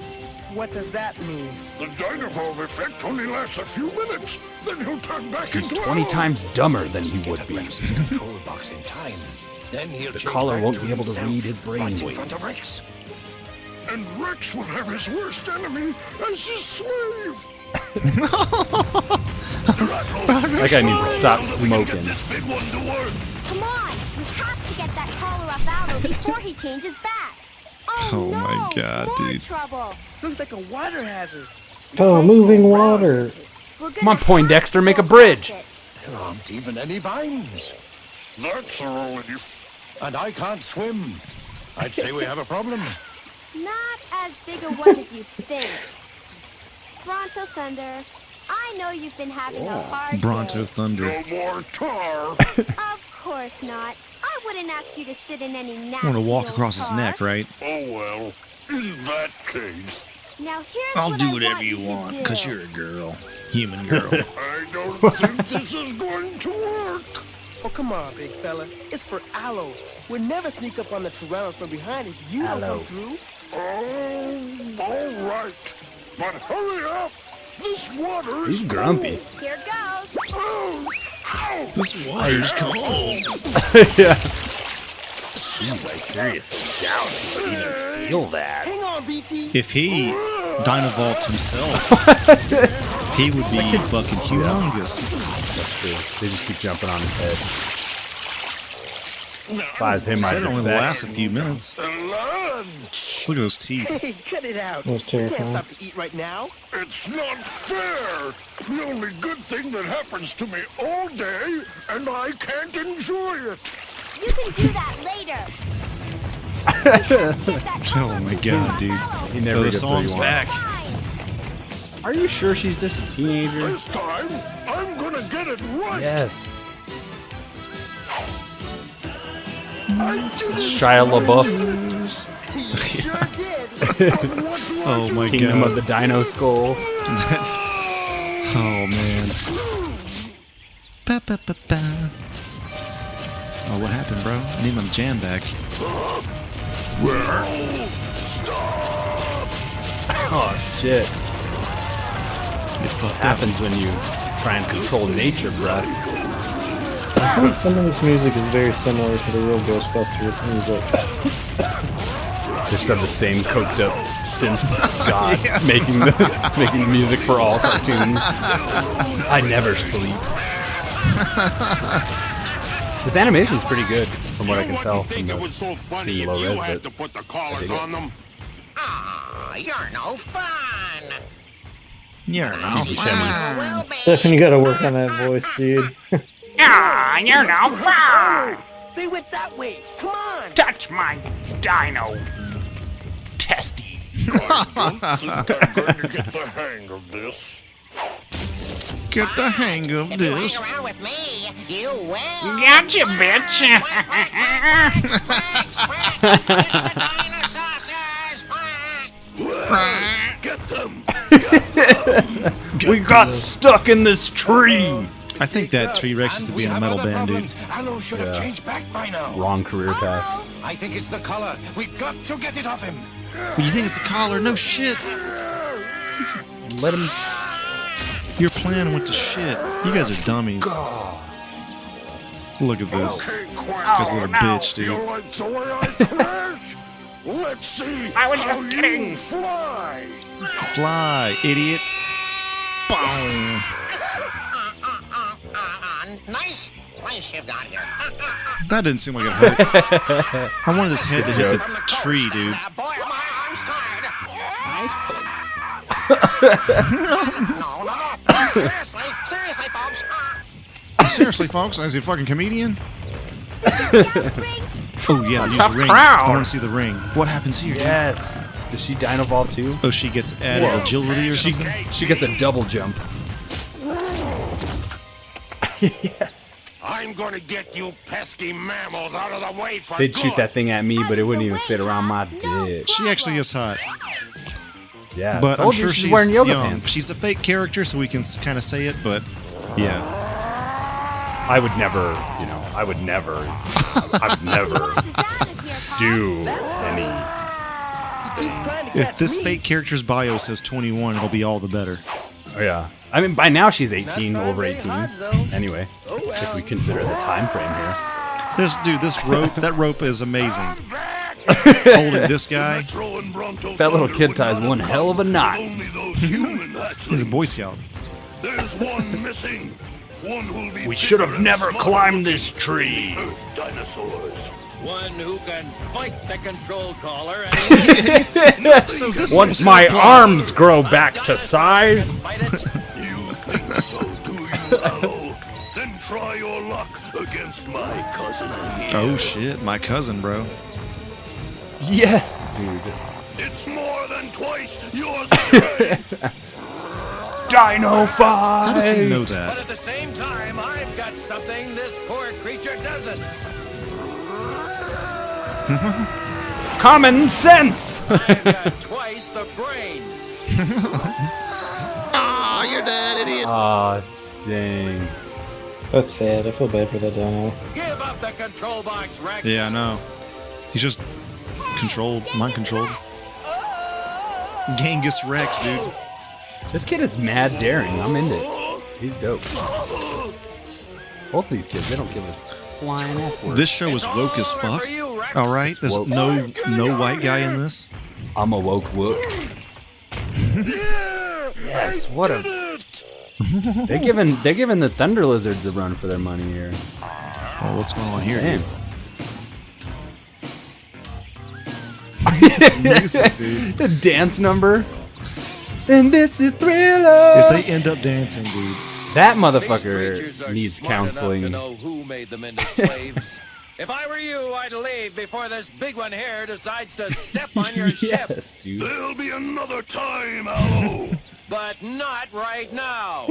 What does that mean? The Dinovolve effect only lasts a few minutes. Then he'll turn back He's into 20 Owl. times dumber than he would be. Rex's control box in time. Then he'll The change caller back won't to be able to himself, read his brain right in front of waves. Rex. And Rex will have his worst enemy as his slave. That guy needs to stop smoking. This big one to work. Come on, we have to get that collar off Aldo before he changes back. Oh my god, More dude. trouble. Looks like a water hazard. Oh, moving water. Come on, Poindexter, make a bridge. There aren't even any vines. That's a relief. And I can't swim. I'd say we have a problem. Not as big a one as you think. Bronto Thunder, I know you've been having a hard Bronto day. Thunder. No more tar. Of course not. I wouldn't ask you to sit in any nasty I want to walk old across his car. neck, right? Oh well. In that case, Now here's I'll what do I whatever want you to want, do. cause you're a girl. Human girl. I don't think this is going to work. Oh, come on, big fella. It's for Allo. We'll never sneak up on the Tyranno from behind if you don't Allo. come through. Oh, all right. But hurry up. This water is He's grumpy. Here goes. cold. Ow! This water's cold. Yeah. Jeez, I seriously doubt he would even feel that. Hang on, BT. If he Dinovolved himself, he would be fucking humongous. That's true. They just keep jumping on his head. Flies him Said right it only in the lasts a few minutes. Look at those teeth. Hey, cut it out. That's You can't terrifying. stop to eat right now. It's not fair. The only good thing that happens to me all day, and I can't enjoy it. You can do that later. Oh my god, dude. He never Oh, the gets what he song's wants. back. Are you sure she's just a teenager? This time, I'm gonna get it right. Yes. Shia LaBeouf. Oh my Kingdom god. of the Dino Skull. Oh man. Ba, ba, ba, ba. Oh, what happened, bro? I need my jam back. Oh shit. Get fucked up. Happens when you try and control nature, bruh. I think some of this music is very similar to the real Ghostbusters music. They just have the same coked up synth god making the music for all cartoons. I never sleep. This animation's pretty good, from what I can tell from the low res bit. to put the collars dig it. on them. Ah, you're no fun. You're Steve Buscemi. Stefan, you gotta work on that voice, dude. Ah, you're no fun. They went that way. Come on. Touch my dino testy. I think I'm going to get the hang of this. Get the hang of If you this. hang around with me, you will. Gotcha, bitch. Get them! We got stuck in this tree! I think that T-Rex is to be in a metal band, dude. Allo should have Yeah. changed back by now. Wrong career path. I think it's the collar. We've got to get it off him. You think it's a collar? No shit. Let him. Your plan went to shit. You guys are dummies. Look at this. This guy's a little bitch, You dude. like the way I crash? Let's see I was how just kidding. you fly. Fly, idiot. Boom. Nice place you've got here. That didn't seem like it hurt. I wanted his head to hit the tree, dude. Boy, are my arms tired. Nice place. No. Seriously, folks. Seriously, folks, is he a fucking comedian? Ring, Oh yeah, use tough the ring. crowd. I want to see the ring. What happens here? Yes. Does she dino evolve too? Oh, she gets added agility or something. She gets a double jump. Yes. I'm going to get you pesky mammals out of the way for They'd good. shoot that thing at me, but it wouldn't even fit around my dick. She actually gets hot. Yeah, But I'm told you sure she's she's wearing yoga young. pants. She's a fake character, so we can kind of say it. But yeah, I would never do any. if this fake character's bio says 21, it'll be all the better. Oh yeah. I mean, by now she's 18, over 18. Anyway, if we consider the time frame here. This rope, that rope is amazing. Holding this guy. That little kid ties one hell of a knot. He's a Boy Scout. There's one missing. One who'll be We should have bigger never than climbed this tree. Dinosaurs. One who can fight the control collar and So this Once my arms grow back to size. You think so, do you, Allo? Then try your luck against my cousin here. Oh shit, my cousin, bro. Yes, dude. It's more than twice your strength. Dino How does he fight. know But that? at the same time, I've got something this poor creature doesn't. Common sense. I've got twice the brains. Aw, you're dead, idiot. Aw, dang. That's sad. I feel bad for that dino. Give up the control box, Rex. Yeah, I know. He's just mind controlled. Genghis Rex, dude. This kid is mad daring. I'm into it. He's dope. Both of these kids, they don't give a flying F word. This show is woke as fuck. All right, there's woke. no white guy in this. I'm a woke wook. Yes, what a. They're giving the Thunder Lizards a run for their money here. Oh, what's going on here? Damn. Music, dude. The dance number. And this is Thriller. If they end up dancing, dude. That These motherfucker creatures are needs smart enough counseling. to know who made them into slaves. If I were you, I'd leave before this big one here decides to step on your ship. Yes, dude. There'll be another time, Allo. But not right now.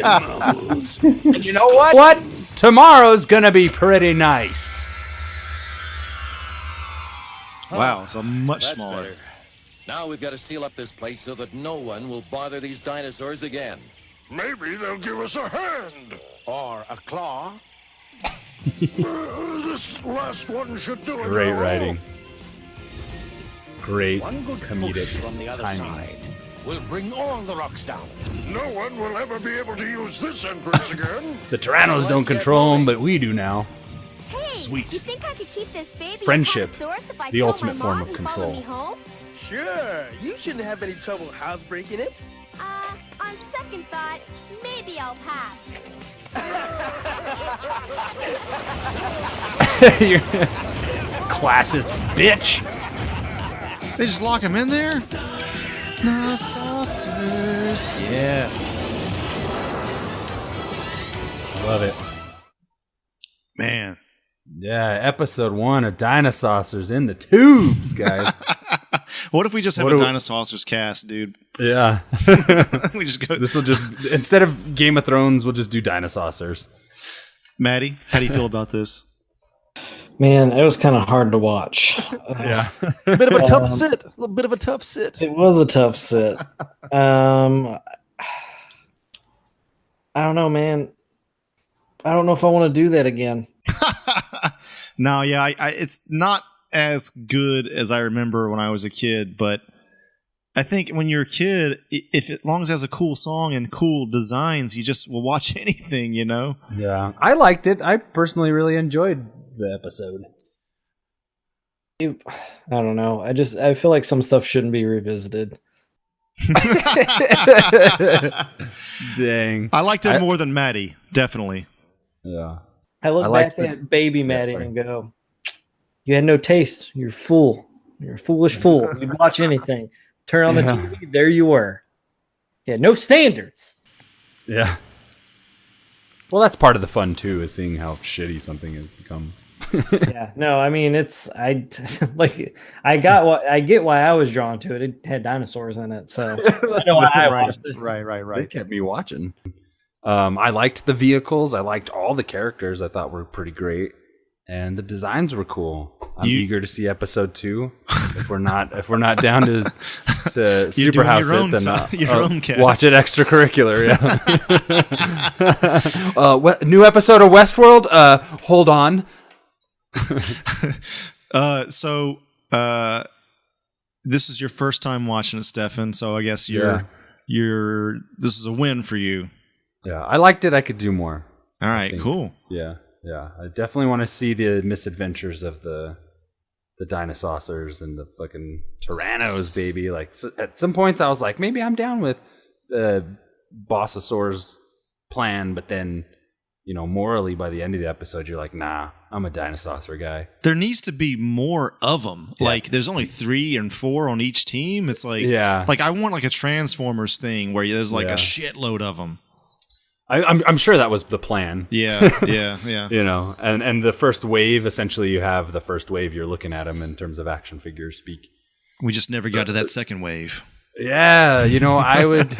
Mammals. You know what? What? Tomorrow's gonna be pretty nice. Wow, it's a much That's smaller. better. Now we've got to seal up this place so that no one will bother these dinosaurs again. Maybe they'll give us a hand. Or a claw. This last one should do it. Great Allo. writing. Great One good push comedic from the other timing. side will bring all the rocks down. No one will ever be able to use this entrance again. The Tyrannos don't control them, but we do now. Hey, Sweet. You think I could keep this baby Friendship, Apatosaurus if I the told ultimate my form mom of and followed control. me home? Sure, you shouldn't have any trouble housebreaking it. On second thought, maybe I'll pass. You're classist bitch. They just lock him in there? No saucers. Yes. Love it. Man. Yeah, episode 1 of Dinosaurs in the tubes, guys. What if we just have What a do we- Dinosaurs cast, dude? Yeah. We just go. This will just, instead of Game of Thrones, we'll just do Dinosaurs. Maddie, how do you feel about this? Man, it was kind of hard to watch. Yeah. Bit of a tough sit. A little bit of a tough sit. It was a tough sit. I don't know, man. I don't know if I want to do that again. No, yeah, I it's not as good as I remember when I was a kid, but I think when you're a kid, if as long as it has a cool song and cool designs, you just will watch anything, you know? Yeah. I liked it. I personally really enjoyed the episode. I don't know. I feel like some stuff shouldn't be revisited. Dang. I liked it more than Maddie, definitely. Yeah. I look back at baby Maddie and go, "You had no taste. You're a fool. You're a foolish fool. You'd watch anything. Turn on the TV. There you were. Yeah, no standards." Yeah. Well, that's part of the fun too, is seeing how shitty something has become. Yeah, no, I mean I get why I was drawn to it. It had dinosaurs in it, so I know why I watched it. Right. They kept me watching. I liked the vehicles. I liked all the characters. I thought were pretty great, and the designs were cool. I'm eager to see episode 2. If we're not down to SuperHouse it, then own cast. watch it extracurricular. Yeah. New episode of Westworld. Hold on. This is your first time watching it, Stefan. So I guess this is a win for you. Yeah, I liked it. I could do more. All right, cool. Yeah. I definitely want to see the misadventures of the Dinosaurs and the fucking Tyrannos, baby. Like at some points, I was like, maybe I'm down with the Bossosaur's plan, but then, morally by the end of the episode, you're like, nah, I'm a Dinosaur guy. There needs to be more of them. Yeah. Like, there's only 3 and 4 on each team. It's like, like I want like a Transformers thing where there's like a shitload of them. I'm sure that was the plan. Yeah. And the first wave, essentially, you have the first wave. You're looking at them in terms of action figures speak. We just never got to that second wave. Yeah, I would,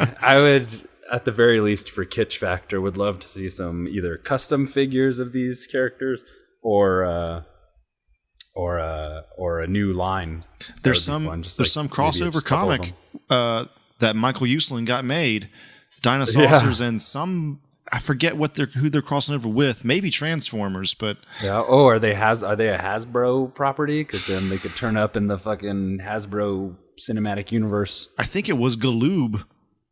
at the very least, for kitsch factor, would love to see some either custom figures of these characters or a new line. There's some crossover comic that Michael Uslan got made. Dinosaurs and some, I forget who they're crossing over with. Maybe Transformers, but are they a Hasbro property? Because then they could turn up in the fucking Hasbro cinematic universe. I think it was Galoob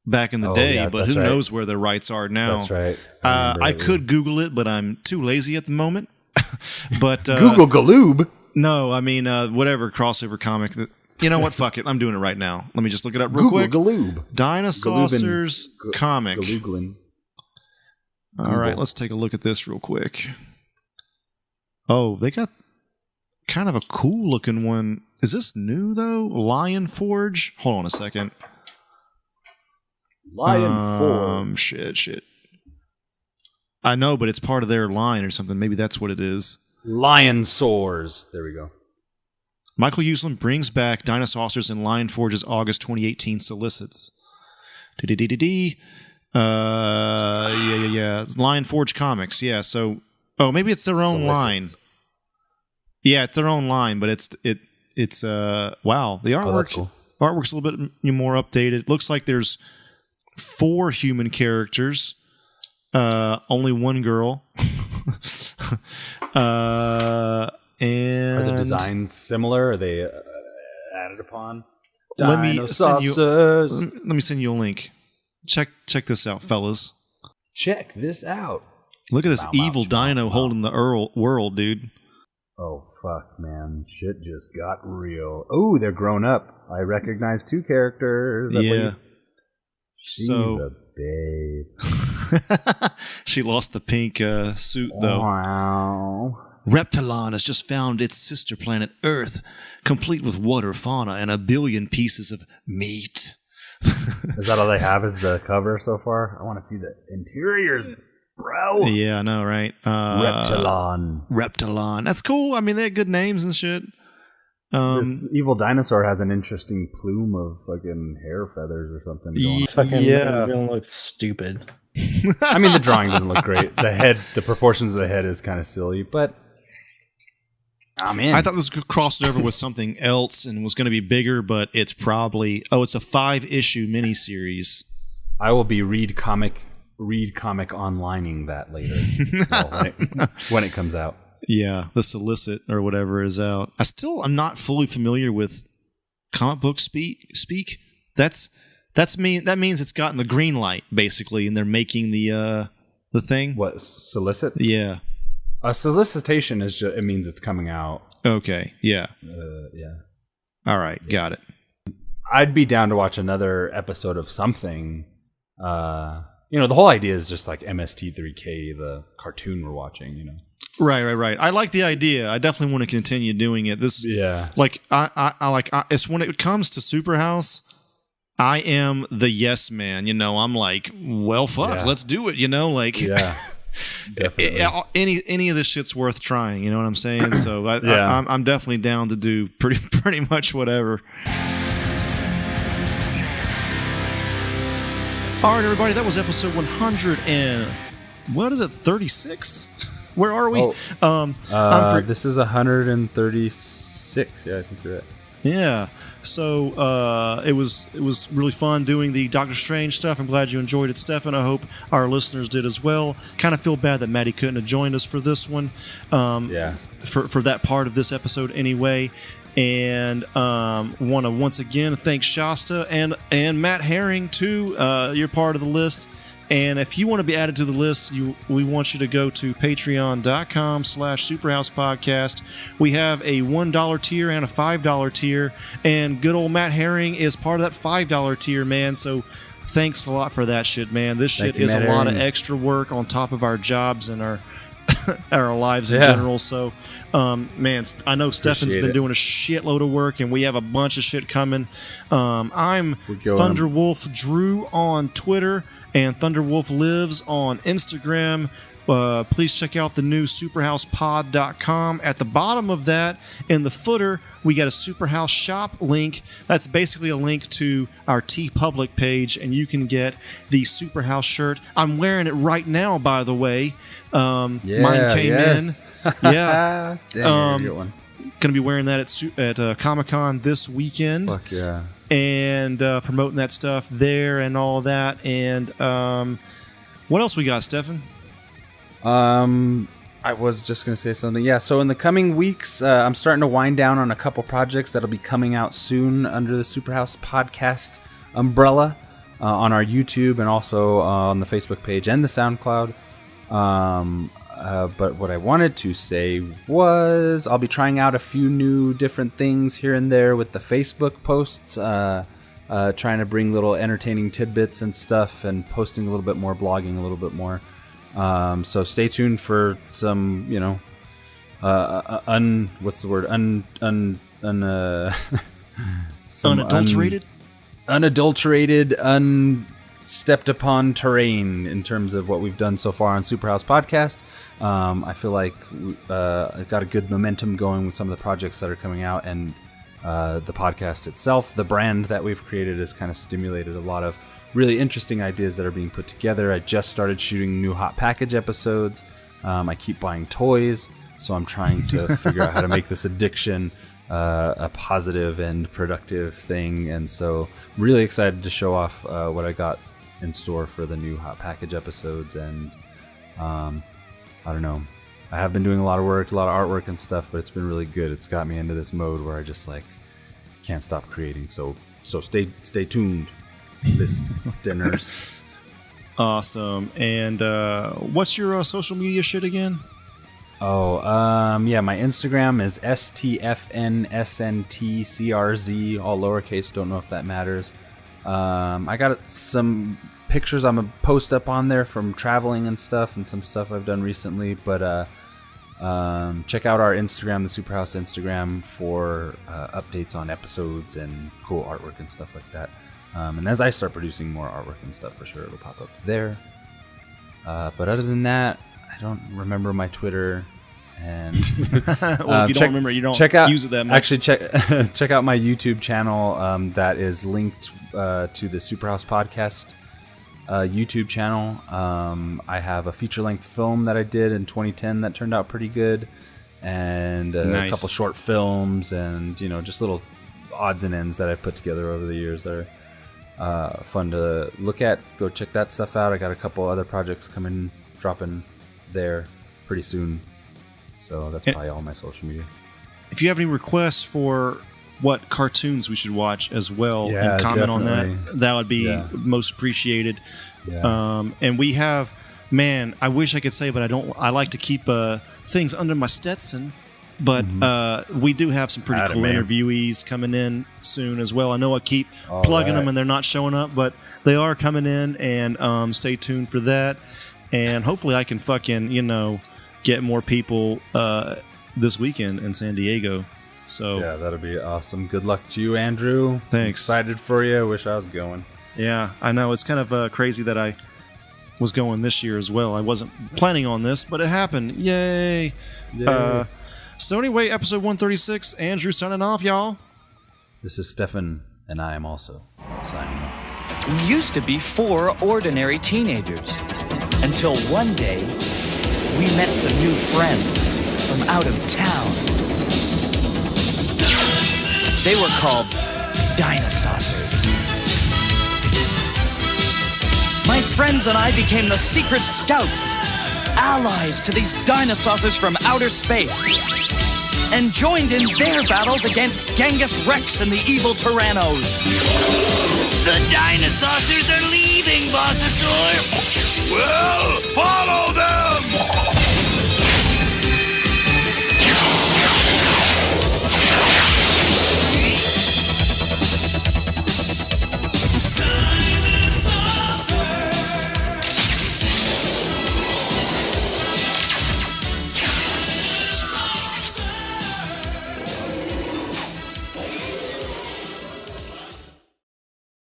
back in the day, but who knows where their rights are now? That's right. I could Google it, but I'm too lazy at the moment. But Google Galoob. No, I mean whatever crossover comic that. You know what? Fuck it. I'm doing it right now. Let me just look it up real quick. Galoob. Dinosaurs comic. Galooglin. All right, let's take a look at this real quick. Oh, they got kind of a cool looking one. Is this new though? Lion Forge? Hold on a second. Lion Forge. Shit. I know, but it's part of their line or something. Maybe that's what it is. Lion Soars. There we go. Michael Uslan brings back Dinosaurs in Lion Forge's August 2018 solicits. Yeah. It's Lion Forge Comics. Yeah. So, maybe it's their own line. Yeah, it's their own line, but it's wow. The artwork's a little bit more updated. It looks like there's 4 human characters, only 1 girl. And are the designs similar? Are they added upon? Let me send you a link. Check this out, fellas. Check this out. Look at this evil dino holding the world, dude. Oh fuck, man! Shit just got real. Oh, they're grown up. I recognize 2 characters at least. She's a babe. She lost the pink suit though. Wow. Reptilon has just found its sister planet Earth, complete with water fauna and a billion pieces of meat. Is that all they have is the cover so far? I want to see the interiors, bro. Yeah, I know, right? Reptilon. That's cool. I mean, they had good names and shit. This evil dinosaur has an interesting plume of fucking hair feathers or something. It don't look stupid. I mean, the drawing doesn't look great. The proportions of the head is kind of silly, but I'm in. I thought this crossed over with something else and was going to be bigger, but it's probably it's a 5-issue miniseries. I will be read comic onlining that later when it comes out. Yeah, the solicit or whatever is out. I'm not fully familiar with comic book speak. That means it's gotten the green light basically, and they're making the thing. What, solicit? Yeah. A solicitation is just, it means it's coming out. Okay. Yeah. Yeah. All right. Got it. I'd be down to watch another episode of something. The whole idea is just like MST3K, the cartoon we're watching. Right. I like the idea. I definitely want to continue doing it. Like it's when it comes to SuperHouse, I am the yes man. I'm like, well, fuck, let's do it. any of this shit's worth trying. You know what I'm saying? So I'm definitely down to do pretty much whatever. All right, everybody, that was episode 100 and what is it? 36? Where are we? This is 136. Yeah, I think you're right. Yeah. So it was really fun doing the Doctor Strange stuff. I'm glad you enjoyed it, Stefan. I hope our listeners did as well. Kind of feel bad that Maddie couldn't have joined us for this one. For that part of this episode anyway. And want to once again thank Shasta and Matt Herring too. You're part of the list. And if you want to be added to the list, we want you to go to patreon.com/SuperHousePodcast. We have a $1 tier and a $5 tier, and good old Matt Herring is part of that $5 tier, man. So thanks a lot for that shit, man. This shit is a lot of extra work on top of our jobs and our our lives in general. So, man, I know Stefan's been doing a shitload of work, and we have a bunch of shit coming. I'm Thunderwolf Drew on Twitter. And Thunderwolf Lives on Instagram. Please check out the new SuperHousePod.com. At the bottom of that, in the footer, we got a SuperHouse shop link. That's basically a link to our TeePublic page, and you can get the SuperHouse shirt. I'm wearing it right now, by the way. Mine came in. Yeah. Dang, you're a good one. Going to be wearing that at Comic-Con this weekend. Fuck yeah. And promoting that stuff there and all that. And what else we got, Stefan? I was just going to say something. Yeah, so in the coming weeks, I'm starting to wind down on a couple projects that'll be coming out soon under the Superhouse Podcast umbrella on our YouTube and also on the Facebook page and the SoundCloud. But what I wanted to say was I'll be trying out a few new different things here and there with the Facebook posts, trying to bring little entertaining tidbits and stuff and posting a little bit more, blogging a little bit more. So stay tuned for some, what's the word? Unadulterated? Unadulterated, stepped upon terrain in terms of what we've done so far on SuperHouse Podcast. I feel like I've got a good momentum going with some of the projects that are coming out, and the podcast itself, the brand that we've created, has kind of stimulated a lot of really interesting ideas that are being put together. I just started shooting new Hot Package episodes. I keep buying toys, so I'm trying to figure out how to make this addiction a positive and productive thing. And so really excited to show off what I got in store for the new Hot Package episodes. And I don't know, I have been doing a lot of work, a lot of artwork and stuff, but it's been really good. It's got me into this mode where I just can't stop creating. So stay tuned, listeners. Awesome. And what's your social media shit again? My Instagram is STFNSNTCRZ, all lowercase. Don't know if that matters. I got some pictures I'm gonna post up on there from traveling and stuff, and some stuff I've done recently. But check out our Instagram, the Superhouse Instagram, for updates on episodes and cool artwork and stuff like that. And as I start producing more artwork and stuff, for sure it'll pop up there. But other than that, I don't remember my Twitter. And if you don't remember, you don't use it that much. Actually, check out my YouTube channel that is linked to the SuperHouse Podcast YouTube channel. I have a feature-length film that I did in 2010 that turned out pretty good, and a couple short films, and just little odds and ends that I've put together over the years that are fun to look at. Go check that stuff out. I got a couple other projects dropping there pretty soon. So that's probably all my social media. If you have any requests for what cartoons we should watch as well, and comment definitely. on that would be most appreciated. Yeah. And we have, man, I wish I could say, but I don't. I like to keep things under my Stetson. But we do have some pretty cool interviewees coming in soon as well. I know I keep plugging them and they're not showing up, but they are coming in, and stay tuned for that. And hopefully I can get more people this weekend in San Diego. So yeah, that'll be awesome. Good luck to you, Andrew. Thanks. I'm excited for you. I wish I was going. Yeah, I know. It's kind of crazy that I was going this year as well. I wasn't planning on this, but it happened. Yay! So anyway, episode 136. Andrew signing off, y'all. This is Stefan, and I am also signing off. We used to be 4 ordinary teenagers. Until one day, we met some new friends from out of town. They were called Dinosaurs. My friends and I became the secret scouts, allies to these dinosaurs from outer space, and joined in their battles against Genghis Rex and the evil Tyrannos. The dinosaurs are leaving, Bossasaur! Well, follow them!